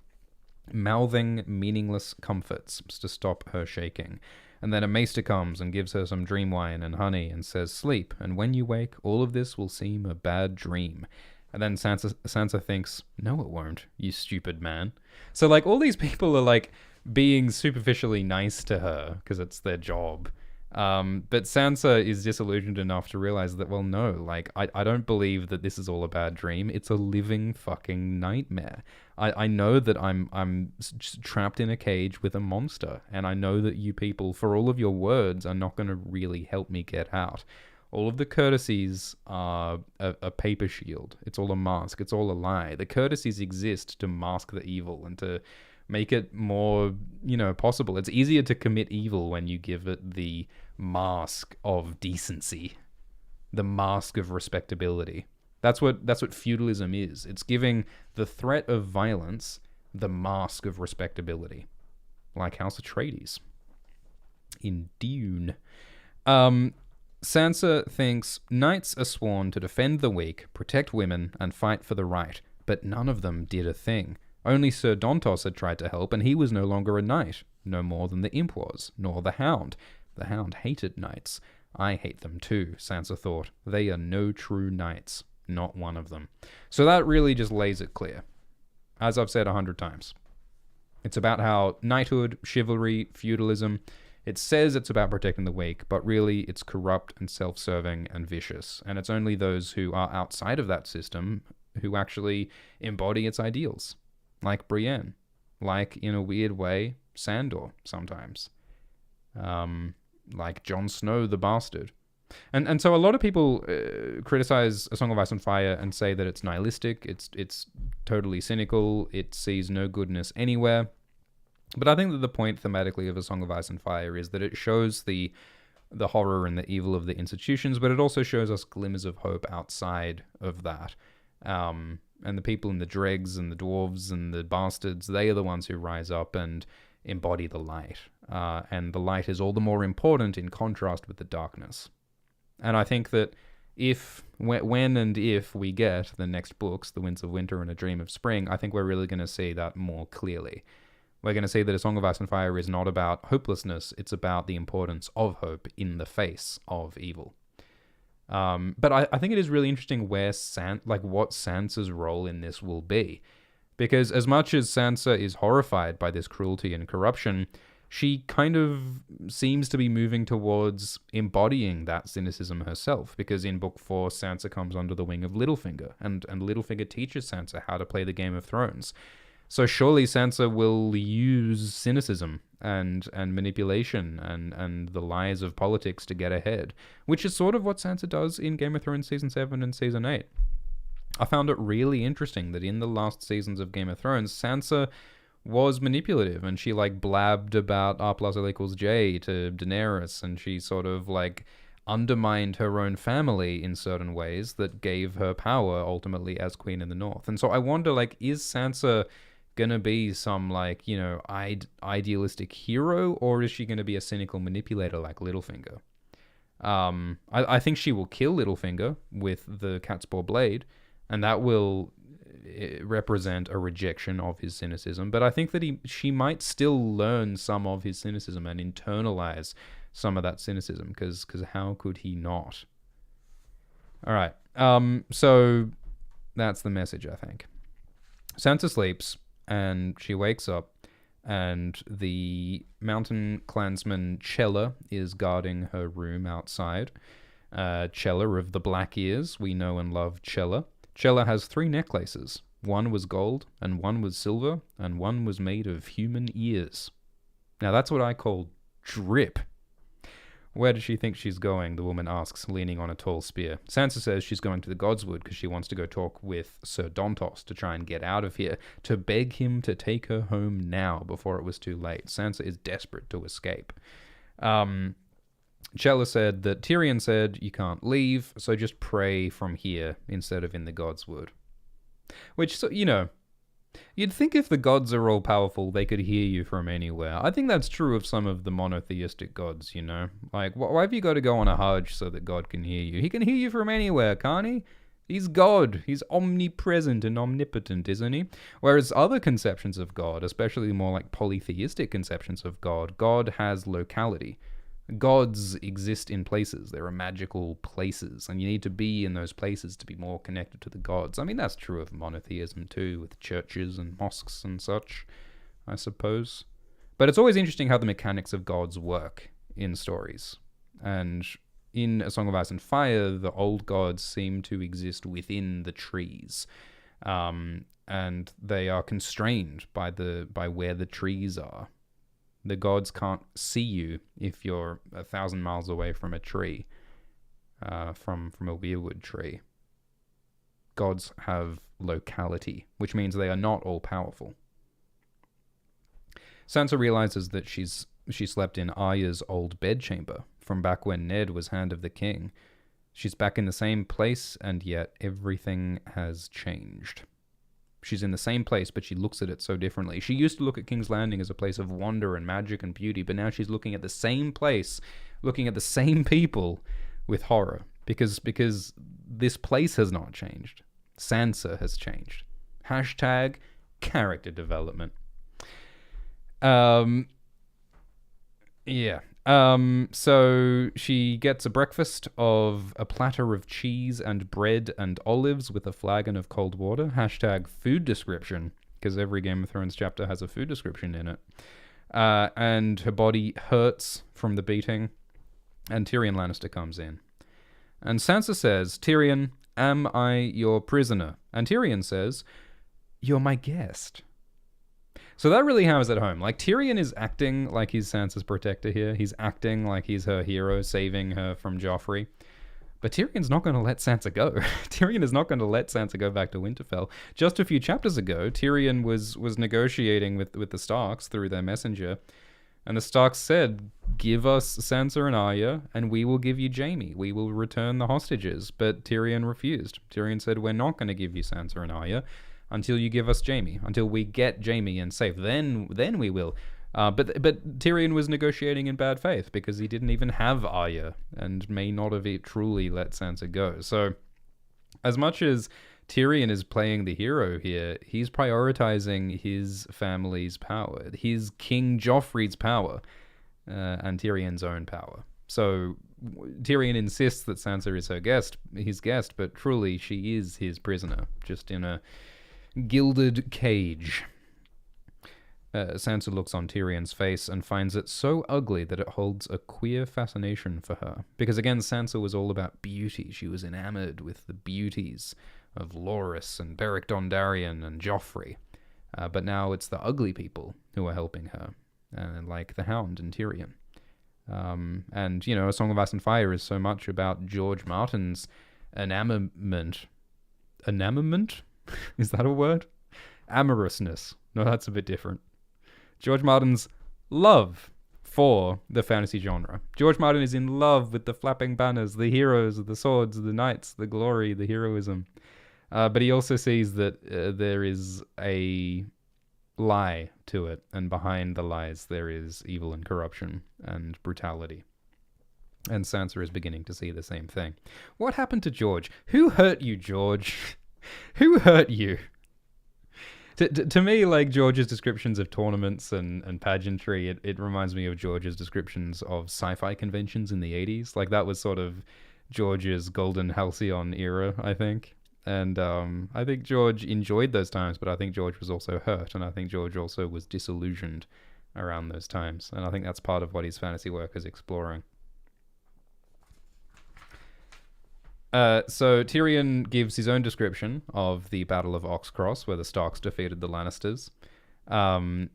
Speaker 1: mouthing meaningless comforts to stop her shaking. And then a maester comes and gives her some dream wine and honey and says, sleep, and when you wake, all of this will seem a bad dream. And then Sansa thinks, no, it won't, you stupid man. So, like, all these people are, like, being superficially nice to her because it's their job. But Sansa is disillusioned enough to realize that, well, no, like, I don't believe that this is all a bad dream. It's a living fucking nightmare. I know that I'm trapped in a cage with a monster, and I know that you people, for all of your words, are not going to really help me get out. All of the courtesies are a paper shield. It's all a mask. It's all a lie. The courtesies exist to mask the evil and to make it more, you know, possible. It's easier to commit evil when you give it the mask of decency, the mask of respectability. That's what feudalism is. It's giving the threat of violence the mask of respectability, like House Atreides in Dune. Sansa thinks knights are sworn to defend the weak, protect women, and fight for the right, but none of them did a thing. Only Sir Dontos had tried to help, and he was no longer a knight, no more than the imp was, nor the hound. The hound hated knights. I hate them too, Sansa thought. They are no true knights, not one of them. So that really just lays it clear. As I've said 100 times. It's about how knighthood, chivalry, feudalism, it says it's about protecting the weak, but really it's corrupt and self-serving and vicious. And it's only those who are outside of that system who actually embody its ideals. Like Brienne. Like, in a weird way, Sandor sometimes. Like Jon Snow the Bastard. And so a lot of people criticize A Song of Ice and Fire and say that it's nihilistic, it's totally cynical, it sees no goodness anywhere. But I think that the point thematically of A Song of Ice and Fire is that it shows the horror and the evil of the institutions, but it also shows us glimmers of hope outside of that. And the people in the dregs and the dwarves and the bastards, they are the ones who rise up and embody the light. And the light is all the more important in contrast with the darkness. And I think that when and if we get the next books, The Winds of Winter and A Dream of Spring, I think we're really going to see that more clearly. We're going to see that A Song of Ice and Fire is not about hopelessness, it's about the importance of hope in the face of evil. But I think it is really interesting where what Sansa's role in this will be. Because as much as Sansa is horrified by this cruelty and corruption, she kind of seems to be moving towards embodying that cynicism herself, because in Book 4, Sansa comes under the wing of Littlefinger, and Littlefinger teaches Sansa how to play the Game of Thrones. So surely Sansa will use cynicism and manipulation and the lies of politics to get ahead, which is sort of what Sansa does in Game of Thrones Season 7 and Season 8. I found it really interesting that in the last seasons of Game of Thrones, Sansa was manipulative, and she blabbed about R+L=J to Daenerys, and she sort of undermined her own family in certain ways that gave her power ultimately as Queen in the North. And so I wonder, is Sansa gonna be some idealistic hero, or is she gonna be a cynical manipulator like Littlefinger? I think she will kill Littlefinger with the Catspaw Blade, and that will represent a rejection of his cynicism, but I think that she might still learn some of his cynicism and internalize some of that cynicism, because how could he not? All right, so that's the message, I think. Sansa sleeps, and she wakes up, and the mountain clansman Chella is guarding her room outside. Chella of the Black Ears, we know and love Chella. Chella has 3 necklaces. One was gold, and one was silver, and one was made of human ears. Now that's what I call drip. Where does she think she's going? The woman asks, leaning on a tall spear. Sansa says she's going to the Godswood because she wants to go talk with Sir Dontos to try and get out of here, to beg him to take her home now before it was too late. Sansa is desperate to escape. Chella said that Tyrion said you can't leave, so just pray from here instead of in the Godswood. Which, you'd think if the gods are all powerful, they could hear you from anywhere. I think that's true of some of the monotheistic gods, why have you got to go on a Hajj so that God can hear you? He can hear you from anywhere, can't he? He's God. He's omnipresent and omnipotent, isn't he? Whereas other conceptions of God, especially more polytheistic conceptions of God, God has locality. Gods exist in places. There are magical places, and you need to be in those places to be more connected to the gods. I mean, that's true of monotheism too, with churches and mosques and such, I suppose. But it's always interesting how the mechanics of gods work in stories. And in A Song of Ice and Fire, the old gods seem to exist within the trees. And they are constrained by where the trees are. The gods can't see you if you're 1,000 miles away from a tree, from a weirwood tree. Gods have locality, which means they are not all powerful. Sansa realizes that she slept in Arya's old bedchamber from back when Ned was Hand of the King. She's back in the same place, and yet everything has changed. She's in the same place, but she looks at it so differently. She used to look at King's Landing as a place of wonder and magic and beauty, but now she's looking at the same place, looking at the same people with horror, because this place has not changed. Sansa has changed. Hashtag character development. So she gets a breakfast of a platter of cheese and bread and olives with a flagon of cold water. Hashtag food description. because every Game of Thrones chapter has a food description in it. And her body hurts from the beating, and Tyrion Lannister comes in. And Sansa says, "Tyrion, am I your prisoner?" And Tyrion says, "You're my guest." So that really hammers it home. Like, Tyrion is acting like he's Sansa's protector here. He's acting like he's her hero, saving her from Joffrey. But Tyrion's not going to let Sansa go. Tyrion is not going to let Sansa go back to Winterfell. Just a few chapters ago, Tyrion was negotiating with the Starks through their messenger. And the Starks said, "Give us Sansa and Arya, and we will give you Jaime. We will return the hostages." But Tyrion refused. Tyrion said, "We're not going to give you Sansa and Arya until you give us Jaime, until we get Jaime and safe. Then we will." But Tyrion was negotiating in bad faith because he didn't even have Arya and may not have truly let Sansa go. So as much as Tyrion is playing the hero here, he's prioritizing his family's power, his King Joffrey's power, and Tyrion's own power. So Tyrion insists that Sansa is his guest, but truly she is his prisoner, just in a gilded cage. Sansa looks on Tyrion's face and finds it so ugly that it holds a queer fascination for her. Because again, Sansa was all about beauty. She was enamored with the beauties of Loras and Beric Dondarrion and Joffrey. But now it's the ugly people who are helping her, like the Hound and Tyrion. And, you know, A Song of Ice and Fire is so much about George Martin's enamorment. Enamorment? Is that a word? Amorousness. No, that's a bit different. George Martin's love for the fantasy genre. George Martin is in love with the flapping banners, the heroes, the swords, the knights, the glory, the heroism. But he also sees that there is a lie to it, and behind the lies there is evil and corruption and brutality. And Sansa is beginning to see the same thing. What happened to George? Who hurt you, George? Who hurt you? To me, like, George's descriptions of tournaments and pageantry, it reminds me of George's descriptions of sci-fi conventions in the 80s. Like, that was sort of George's golden halcyon era, I think. And I think George enjoyed those times, but I think George was also hurt, and I think George also was disillusioned around those times. And I think that's part of what his fantasy work is exploring. So Tyrion gives his own description of the Battle of Oxcross, where the Starks defeated the Lannisters. And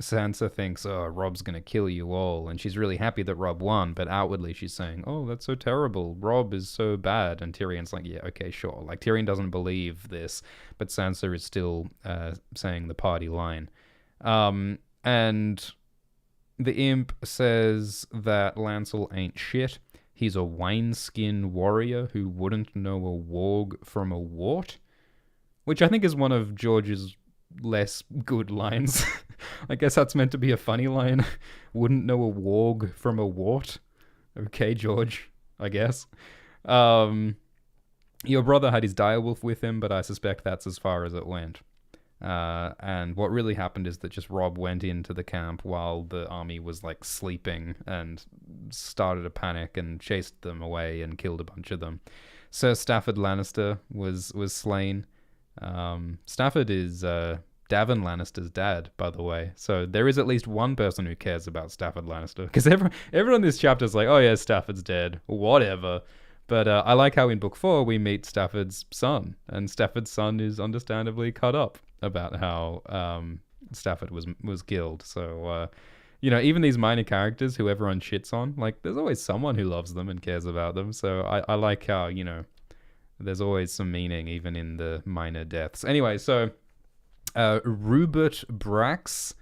Speaker 1: Sansa thinks, "Oh, Robb's going to kill you all." And she's really happy that Robb won, but outwardly she's saying, "Oh, that's so terrible. Robb is so bad." And Tyrion's like, "Yeah, okay, sure." Like, Tyrion doesn't believe this, but Sansa is still saying the party line. And the imp says that Lancel ain't shit. He's a wineskin warrior who wouldn't know a warg from a wart, which I think is one of George's less good lines. I guess that's meant to be a funny line. Wouldn't know a warg from a wart. Okay, George, I guess. Your brother had his direwolf with him, but I suspect that's as far as it went. And what really happened is that just Robb went into the camp while the army was like sleeping and started a panic and chased them away and killed a bunch of them. Sir Stafford Lannister was slain. Stafford is Davin Lannister's dad, by the way. So there is at least one person who cares about Stafford Lannister, because everyone in this chapter is like, "Oh yeah, Stafford's dead, whatever." But I like how in book 4 we meet Stafford's son, and Stafford's son is understandably cut up about how Stafford was killed. So, you know, even these minor characters who everyone shits on, like, there's always someone who loves them and cares about them. So I like how, you know, there's always some meaning even in the minor deaths. Anyway, so Rupert Brax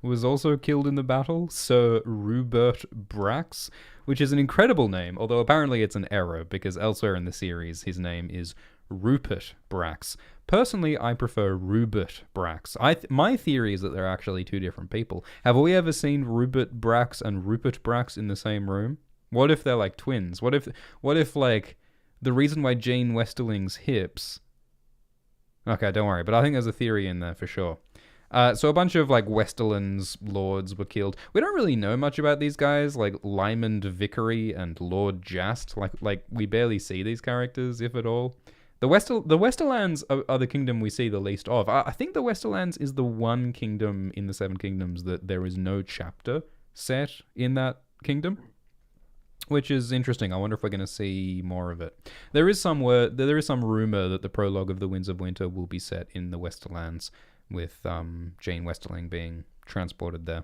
Speaker 1: was also killed in the battle. Sir Rupert Brax, which is an incredible name, although apparently it's an error, because elsewhere in the series his name is Rupert Brax. Personally, I prefer Rupert Brax. My theory is that they're actually two different people. Have we ever seen Rupert Brax and Rupert Brax in the same room? What if they're like twins? What if like the reason why Jane Westerling's hips... Okay, don't worry, but I think there's a theory in there for sure. So a bunch of like Westerland's lords were killed. We don't really know much about these guys, like Lymond Vickery and Lord Jast. Like we barely see these characters, if at all. The Westerlands are the kingdom we see the least of. I think the Westerlands is the one kingdom in the Seven Kingdoms that there is no chapter set in that kingdom, which is interesting. I wonder if we're going to see more of it. There is some rumor that the prologue of the Winds of Winter will be set in the Westerlands, with Jane Westerling being transported there.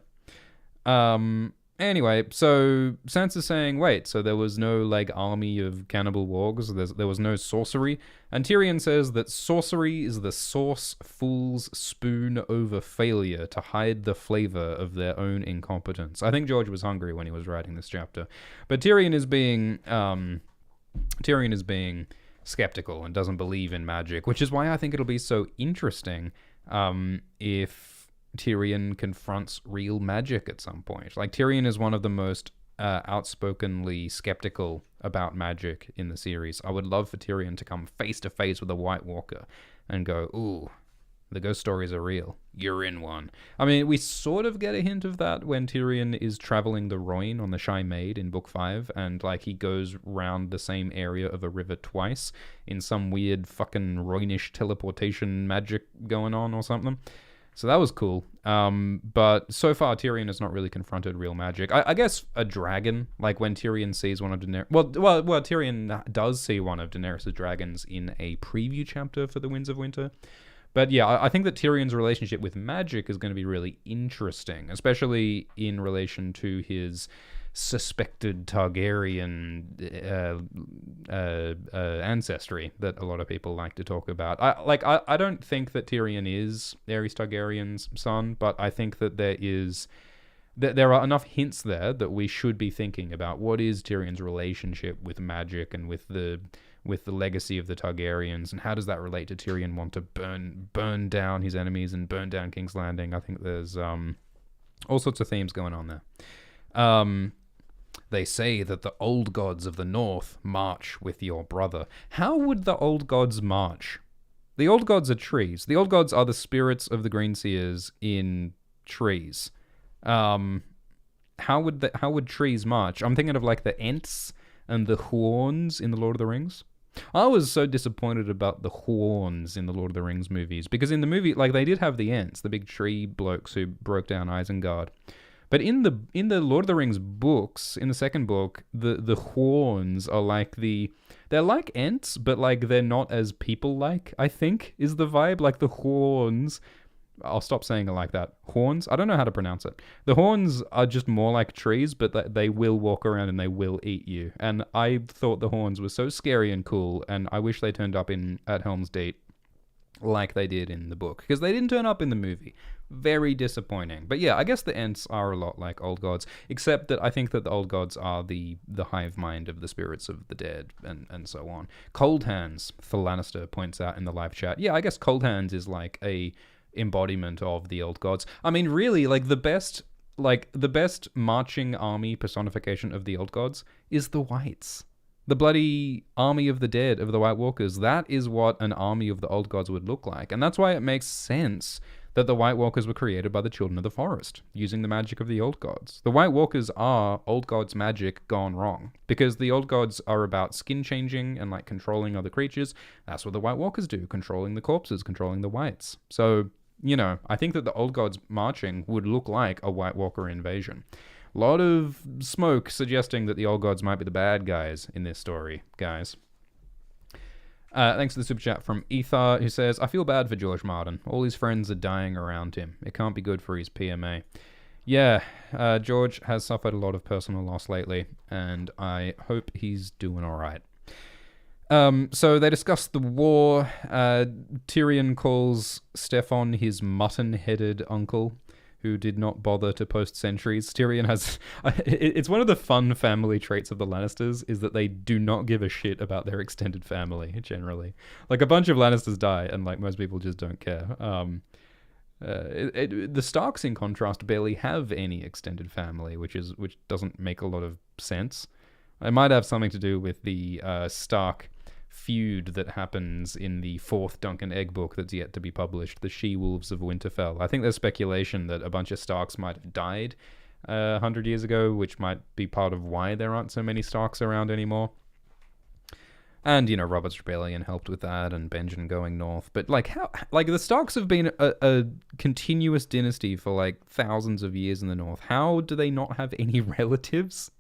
Speaker 1: Anyway, so Sansa's saying, wait, so there was no, like, army of cannibal wargs, there was no sorcery, and Tyrion says that sorcery is the sauce fools spoon over failure to hide the flavor of their own incompetence. I think George was hungry when he was writing this chapter, but Tyrion is being skeptical and doesn't believe in magic, which is why I think it'll be so interesting if Tyrion confronts real magic at some point. Like, Tyrion is one of the most outspokenly skeptical about magic in the series. I would love for Tyrion to come face to face with a White Walker and go, ooh, the ghost stories are real. You're in one. I mean, we sort of get a hint of that when Tyrion is traveling the Rhoyne on the Shy Maid in Book 5, and, like, he goes round the same area of a river twice in some weird fucking Rhoynish teleportation magic going on or something. So that was cool. But so far, Tyrion has not really confronted real magic. I guess a dragon, like when Tyrion sees one of Daenerys... Well, Tyrion does see one of Daenerys' dragons in a preview chapter for the Winds of Winter. But yeah, I think that Tyrion's relationship with magic is going to be really interesting, especially in relation to his suspected Targaryen ancestry that a lot of people like to talk about. I don't think that Tyrion is Aerys Targaryen's son, but I think that there are enough hints there that we should be thinking about what is Tyrion's relationship with magic and with the legacy of the Targaryens, and how does that relate to Tyrion want to burn down his enemies and burn down King's Landing. I think there's all sorts of themes going on there. They say that the old gods of the north march with your brother. How would the old gods march? The old gods are trees. The old gods are the spirits of the Greenseers in trees. How would trees march? I'm thinking of, like, the Ents and the Huorns in the Lord of the Rings. I was so disappointed about the Huorns in the Lord of the Rings movies, because in the movie, like, they did have the Ents, the big tree blokes who broke down Isengard. But in the Lord of the Rings books, in the second book, the Huorns are like they're like Ents, but, like, they're not as people-like, I think, is the vibe. Like, the Huorns, I'll stop saying it like that. Horns? I don't know how to pronounce it. The Horns are just more like trees, but they will walk around and they will eat you. And I thought the Horns were so scary and cool, and I wish they turned up at Helm's Deep like they did in the book, because they didn't turn up in the movie. Very disappointing. But yeah, I guess the Ents are a lot like old gods, except that I think that the old gods are the hive mind of the spirits of the dead, and so on. Cold Hands, Phil Lannister points out in the live chat. Yeah, I guess Cold Hands is like a embodiment of the old gods. I mean, really, like, the best marching army personification of the old gods is the Whites. The bloody army of the dead of the White Walkers. That is what an army of the old gods would look like. And that's why it makes sense that the White Walkers were created by the Children of the Forest, using the magic of the old gods. The White Walkers are old gods magic gone wrong, because the old gods are about skin changing and, like, controlling other creatures. That's what the White Walkers do, controlling the corpses, controlling the whites. So, you know, I think that the old gods marching would look like a White Walker invasion. A lot of smoke suggesting that the old gods might be the bad guys in this story, guys. Thanks for the super chat from Ether, who says, I feel bad for George Martin. All his friends are dying around him. It can't be good for his PMA. Yeah, George has suffered a lot of personal loss lately, and I hope he's doing all right. So they discuss the war. Tyrion calls Stefan his mutton-headed uncle, who did not bother to post sentries. Tyrion has... It's one of the fun family traits of the Lannisters, is that they do not give a shit about their extended family, generally. Like, a bunch of Lannisters die, and, like, most people just don't care. The Starks, in contrast, barely have any extended family, which doesn't make a lot of sense. It might have something to do with the Stark feud that happens in the 4th Duncan Egg book that's yet to be published, the She-Wolves of Winterfell. I think there's speculation that a bunch of Starks might have died 100 years ago, which might be part of why there aren't so many Starks around anymore. And, Robert's Rebellion helped with that, and Benjen going north. But, the Starks have been a continuous dynasty for, thousands of years in the north. How do they not have any relatives?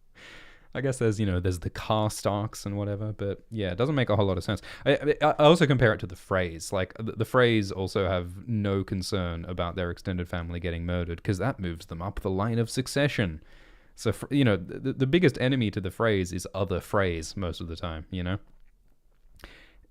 Speaker 1: I guess there's the Karstarks and whatever, but yeah, it doesn't make a whole lot of sense. I also compare it to the Freys. The Freys also have no concern about their extended family getting murdered, because that moves them up the line of succession. So, the biggest enemy to the Freys is other Freys most of the time,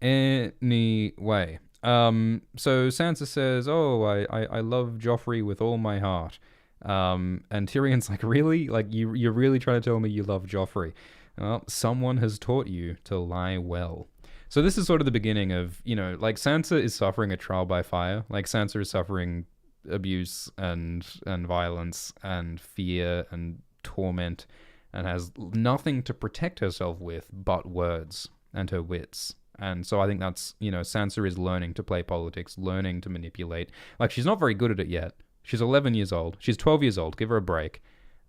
Speaker 1: Anyway, so Sansa says, "Oh, I love Joffrey with all my heart." And Tyrion's like, "Really? You're really trying to tell me you love Joffrey?" Well, someone has taught you to lie well. So this is sort of the beginning of, Sansa is suffering a trial by fire. Sansa is suffering abuse and violence and fear and torment, and has nothing to protect herself with but words and her wits. And so I think that's, Sansa is learning to play politics, learning to manipulate. She's not very good at it yet. She's 11 years old. She's 12 years old. Give her a break.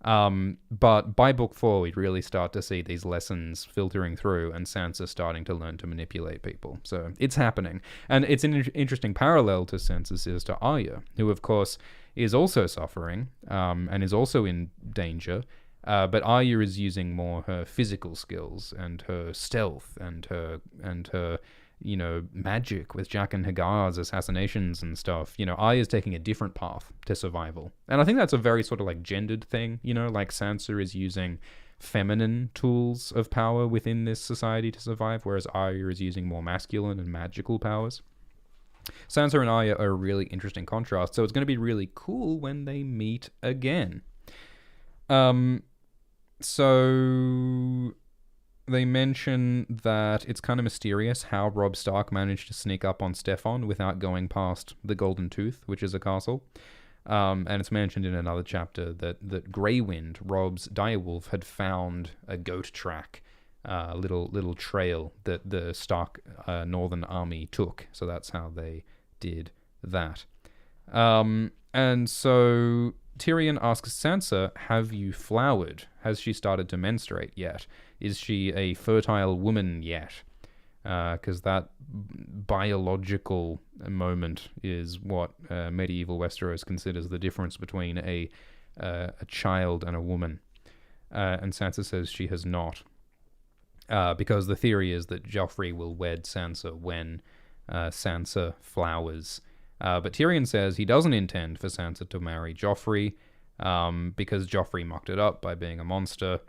Speaker 1: But by book 4, we really start to see these lessons filtering through, and Sansa starting to learn to manipulate people. So it's happening. And it's an interesting parallel to Sansa's sister Arya, who, of course, is also suffering and is also in danger. But Arya is using more her physical skills and her stealth and her magic with Jack and Hagar's assassinations and stuff. Arya's taking a different path to survival. And I think that's a very sort of gendered thing, Sansa is using feminine tools of power within this society to survive, whereas Arya is using more masculine and magical powers. Sansa and Arya are a really interesting contrast, so it's going to be really cool when they meet again. So they mention that it's kind of mysterious how Robb Stark managed to sneak up on Stefan without going past the Golden Tooth, which is a castle. And it's mentioned in another chapter that Greywind, Robb's direwolf, had found a goat track, little trail that the Stark Northern Army took. So that's how they did that. And so Tyrion asks Sansa, "Have you flowered? Has she started to menstruate yet? Is she a fertile woman yet?" Because that biological moment is what medieval Westeros considers the difference between a child and a woman. And Sansa says she has not. Because the theory is that Joffrey will wed Sansa when Sansa flowers. But Tyrion says he doesn't intend for Sansa to marry Joffrey because Joffrey mucked it up by being a monster.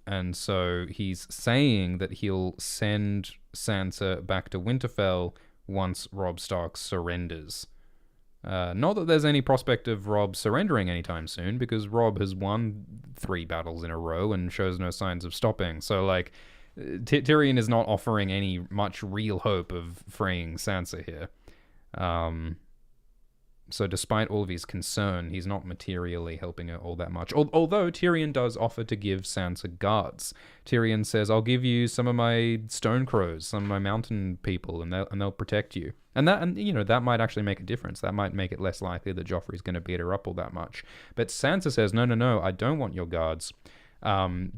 Speaker 1: And so he's saying that he'll send Sansa back to Winterfell once Robb Stark surrenders. Not that there's any prospect of Robb surrendering anytime soon, because Robb has won 3 battles in a row and shows no signs of stopping. So, Tyrion is not offering any much real hope of freeing Sansa here. So despite all of his concern, he's not materially helping her all that much. Although Tyrion does offer to give Sansa guards. Tyrion says, "I'll give you some of my stone crows, some of my mountain people, and they'll protect you." And that might actually make a difference. That might make it less likely that Joffrey's going to beat her up all that much. But Sansa says, "No, I don't want your guards."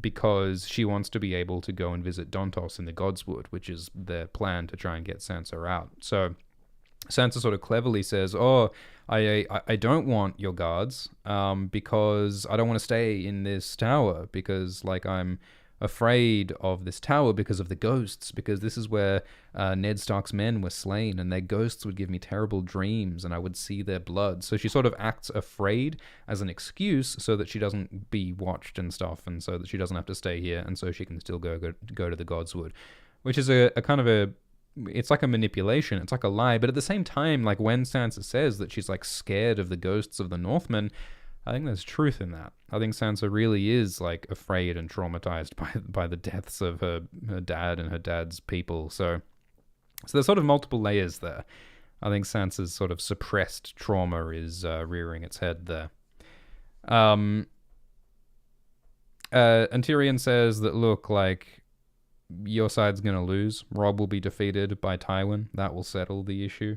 Speaker 1: Because she wants to be able to go and visit Dontos in the Godswood, which is their plan to try and get Sansa out. So Sansa sort of cleverly says, "Oh, I don't want your guards because I don't want to stay in this tower because I'm afraid of this tower because of the ghosts, because this is where Ned Stark's men were slain, and their ghosts would give me terrible dreams and I would see their blood." So she sort of acts afraid as an excuse so that she doesn't be watched and stuff, and so that she doesn't have to stay here, and so she can still go to the Godswood, which is a kind of a... It's like a manipulation. It's like a lie. But at the same time, when Sansa says that she's scared of the ghosts of the Northmen, I think there's truth in that. I think Sansa really is afraid and traumatized by the deaths of her dad and her dad's people. So there's sort of multiple layers there. I think Sansa's sort of suppressed trauma is rearing its head there. And Tyrion says that, look, your side's going to lose. Robb will be defeated by Tywin. That will settle the issue.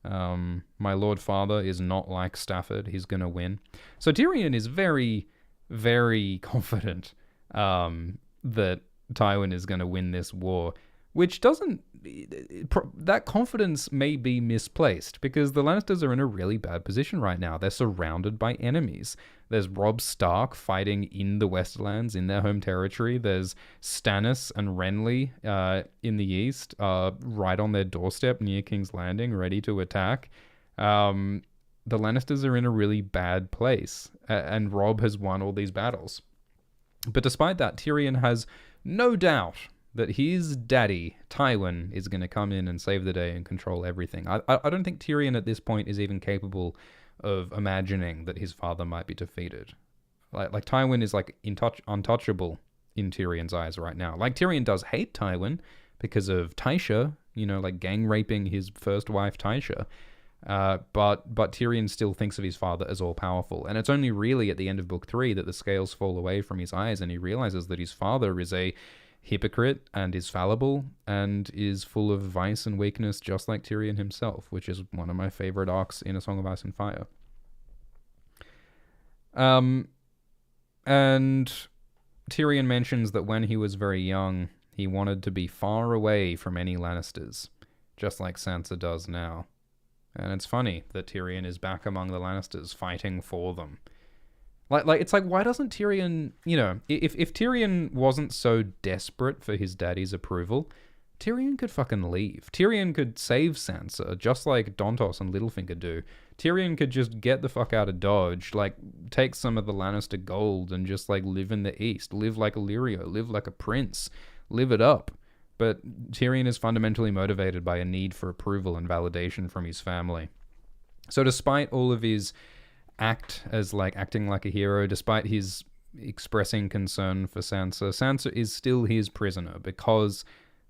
Speaker 1: My Lord Father is not like Stafford. He's going to win. So Tyrion is very, very confident that Tywin is going to win this war, which doesn't... That confidence may be misplaced, because the Lannisters are in a really bad position right now. They're surrounded by enemies. There's Robb Stark fighting in the Westerlands, in their home territory. There's Stannis and Renly in the east, right on their doorstep near King's Landing, ready to attack. The Lannisters are in a really bad place, and Robb has won all these battles. But despite that, Tyrion has no doubt that his daddy, Tywin, is going to come in and save the day and control everything. I don't think Tyrion at this point is even capable of imagining that his father might be defeated. Like Tywin is like untouchable in Tyrion's eyes right now. Like, Tyrion does hate Tywin because of Tysha, like gang raping his first wife, Tysha. But Tyrion still thinks of his father as all-powerful. And it's only really at the end of Book 3 that the scales fall away from his eyes and he realizes that his father is a hypocrite and is fallible and is full of vice and weakness, just like Tyrion himself, which is one of my favorite arcs in A Song of Ice and Fire. And Tyrion mentions that when he was very young, he wanted to be far away from any Lannisters, just like Sansa does now. And it's funny that Tyrion is back among the Lannisters, fighting for them. Like it's like, why doesn't Tyrion, if Tyrion wasn't so desperate for his daddy's approval, Tyrion could fucking leave. Tyrion could save Sansa, just like Dontos and Littlefinger do. Tyrion could just get the fuck out of Dodge, like, take some of the Lannister gold and just, like, live in the East. Live like Illyrio, live like a prince. Live it up. But Tyrion is fundamentally motivated by a need for approval and validation from his family. So despite all of his acting like a hero, despite his expressing concern for Sansa, Sansa is still his prisoner because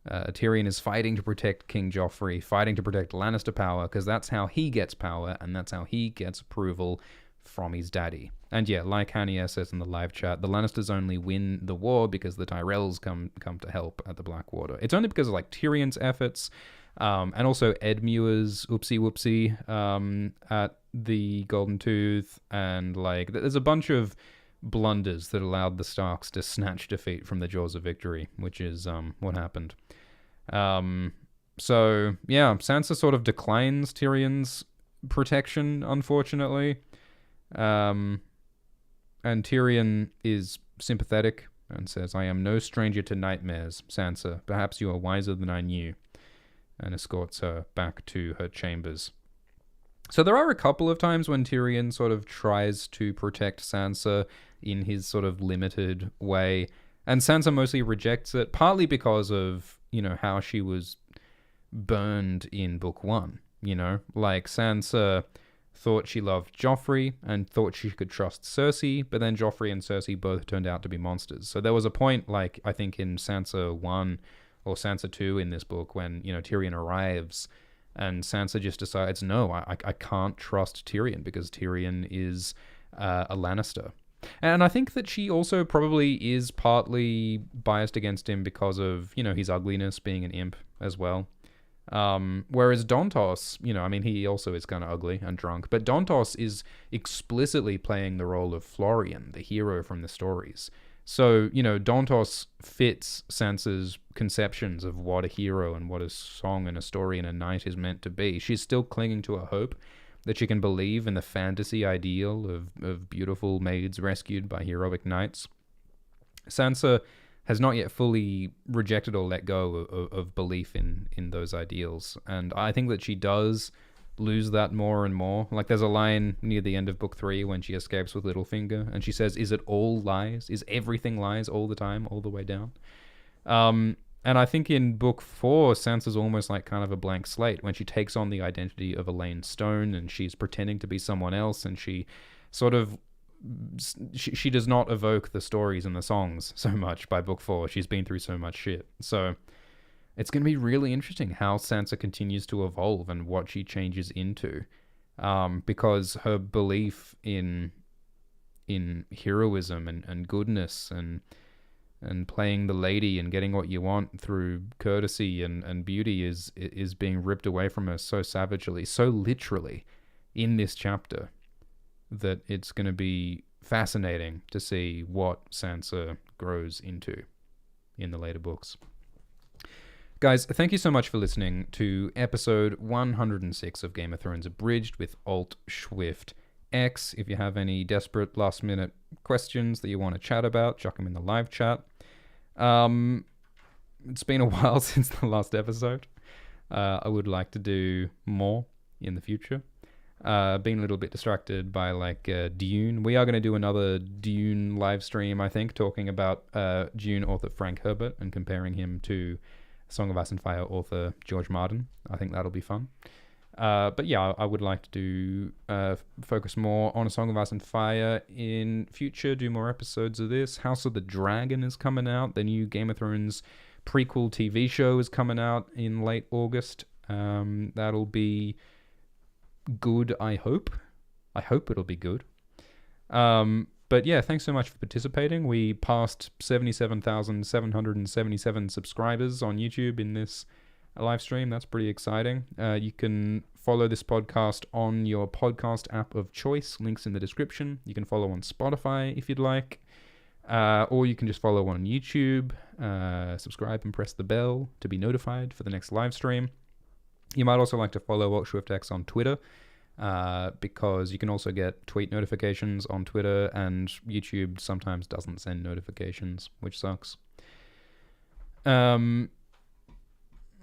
Speaker 1: Tyrion is fighting to protect King Joffrey, fighting to protect Lannister power, because that's how he gets power and that's how he gets approval from his daddy. And yeah, like Hania says in the live chat, the Lannisters only win the war because the Tyrells come to help at the Blackwater. It's only because of like Tyrion's efforts, and also Edmure's oopsie at the Golden Tooth, and like there's a bunch of blunders that allowed the Starks to snatch defeat from the jaws of victory, which is what happened. So yeah, Sansa sort of declines Tyrion's protection, unfortunately. And Tyrion is sympathetic and says, "I am no stranger to nightmares, Sansa. Perhaps you are wiser than I knew," and escorts her back to her chambers. So there are a couple of times when Tyrion sort of tries to protect Sansa in his sort of limited way, and Sansa mostly rejects it, partly because of, how she was burned in Book 1, Like, Sansa thought she loved Joffrey and thought she could trust Cersei, but then Joffrey and Cersei both turned out to be monsters. So there was a point, like, I think in Sansa 1 or Sansa 2 in this book, when, Tyrion arrives and Sansa just decides, no, I can't trust Tyrion because Tyrion is a Lannister. And I think that she also probably is partly biased against him because of, his ugliness, being an imp as well. Whereas Dontos, he also is kind of ugly and drunk, but Dontos is explicitly playing the role of Florian, the hero from the stories. So, Dontos fits Sansa's conceptions of what a hero and what a song and a story and a knight is meant to be. She's still clinging to a hope that she can believe in the fantasy ideal of beautiful maids rescued by heroic knights. Sansa has not yet fully rejected or let go of belief in those ideals. And I think that she does lose that more and more. Like, there's a line near the end of Book 3 when she escapes with Littlefinger, and she says, "Is it all lies? Is everything lies all the time, all the way down?" And I think in Book 4, Sansa's almost like kind of a blank slate when she takes on the identity of Elaine Stone, and she's pretending to be someone else, and she sort of... She does not evoke the stories and the songs so much by Book 4. She's been through so much shit. So it's going to be really interesting how Sansa continues to evolve and what she changes into. Because her belief in heroism and goodness and playing the lady and getting what you want through courtesy and beauty is being ripped away from her so savagely, so literally in this chapter, that it's going to be fascinating to see what Sansa grows into. in the later books. Guys, thank you so much for listening to episode 106 of Game of Thrones Abridged with Alt Schwift X. If you have any desperate last-minute questions that you want to chat about, chuck them in the live chat. It's been a while since the last episode. I would like to do more in the future. Been a little bit distracted by Dune. We are going to do another Dune live stream, I think, talking about Dune author Frank Herbert and comparing him to Song of Ice and Fire author George Martin. I think that'll be fun. But yeah, I would like to focus more on A Song of Ice and Fire in future, do more episodes of this. House of the Dragon is coming out. The new Game of Thrones prequel TV show is coming out in late August. That'll be good, I hope. I hope it'll be good. But yeah, thanks so much for participating. We passed 77,777 subscribers on YouTube in this live stream. That's pretty exciting. You can follow this podcast on your podcast app of choice. Links in the description. You can follow on Spotify if you'd like. Or you can just follow on YouTube. Subscribe and press the bell to be notified for the next live stream. You might also like to follow AltSwiftX on Twitter. Because you can also get tweet notifications on Twitter, and YouTube sometimes doesn't send notifications, which sucks.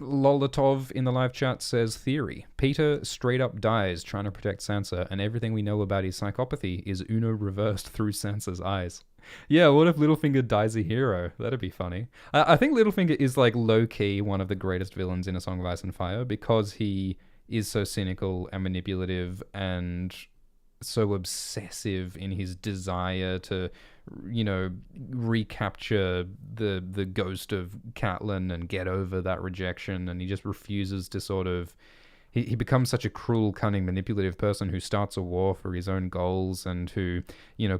Speaker 1: Lolatov in the live chat says, theory. Peter straight up dies trying to protect Sansa, and everything we know about his psychopathy is Uno reversed through Sansa's eyes. Yeah, what if Littlefinger dies a hero? That'd be funny. I think Littlefinger is low-key one of the greatest villains in A Song of Ice and Fire, because he is so cynical and manipulative and so obsessive in his desire to, recapture the ghost of Catelyn and get over that rejection, and he just refuses to sort of... He becomes such a cruel, cunning, manipulative person who starts a war for his own goals and who,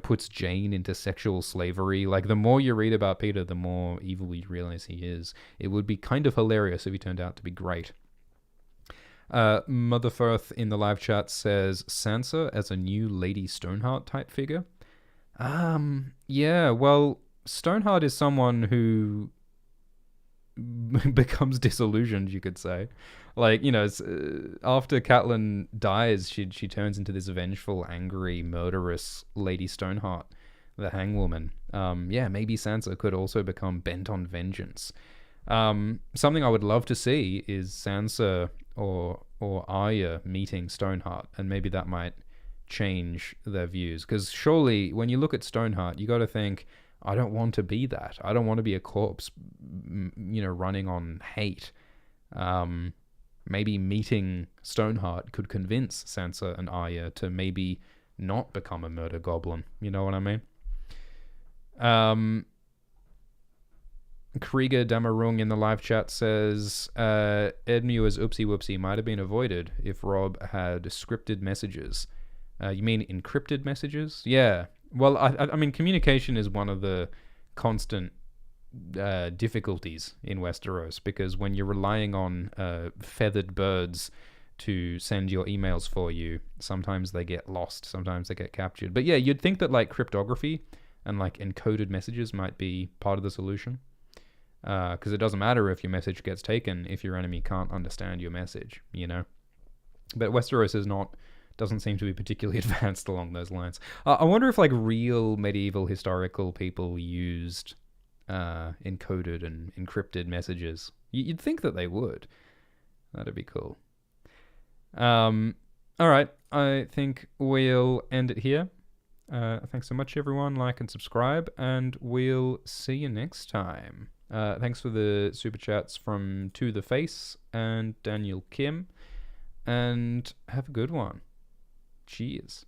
Speaker 1: puts Jane into sexual slavery. The more you read about Peter, the more evil you realize he is. It would be kind of hilarious if he turned out to be great. Motherfirth in the live chat says, Sansa as a new Lady Stoneheart type figure? Yeah, well, Stoneheart is someone who becomes disillusioned, you could say. After Catelyn dies, she turns into this vengeful, angry, murderous Lady Stoneheart, the hangwoman. Yeah, maybe Sansa could also become bent on vengeance. Something I would love to see is Sansa or Arya meeting Stoneheart, and maybe that might change their views. Because surely, when you look at Stoneheart, you got to think, I don't want to be that. I don't want to be a corpse, running on hate. Maybe meeting Stoneheart could convince Sansa and Arya to maybe not become a murder goblin. You know what I mean? Krieger Damarung in the live chat says, Edmure's oopsie whoopsie might have been avoided if Rob had scripted messages. You mean encrypted messages? Yeah. Well, I mean, communication is one of the constant difficulties in Westeros, because when you're relying on feathered birds to send your emails for you, sometimes they get lost, sometimes they get captured. But yeah, you'd think that cryptography and encoded messages might be part of the solution. Because it doesn't matter if your message gets taken if your enemy can't understand your message, But Westeros doesn't seem to be particularly advanced along those lines. I wonder if real medieval historical people used encoded and encrypted messages. You'd think that they would. That'd be cool. All right, I think we'll end it here. Thanks so much, everyone. Like and subscribe, and we'll see you next time. Thanks for the super chats from To The Face and Daniel Kim, and have a good one. Cheers.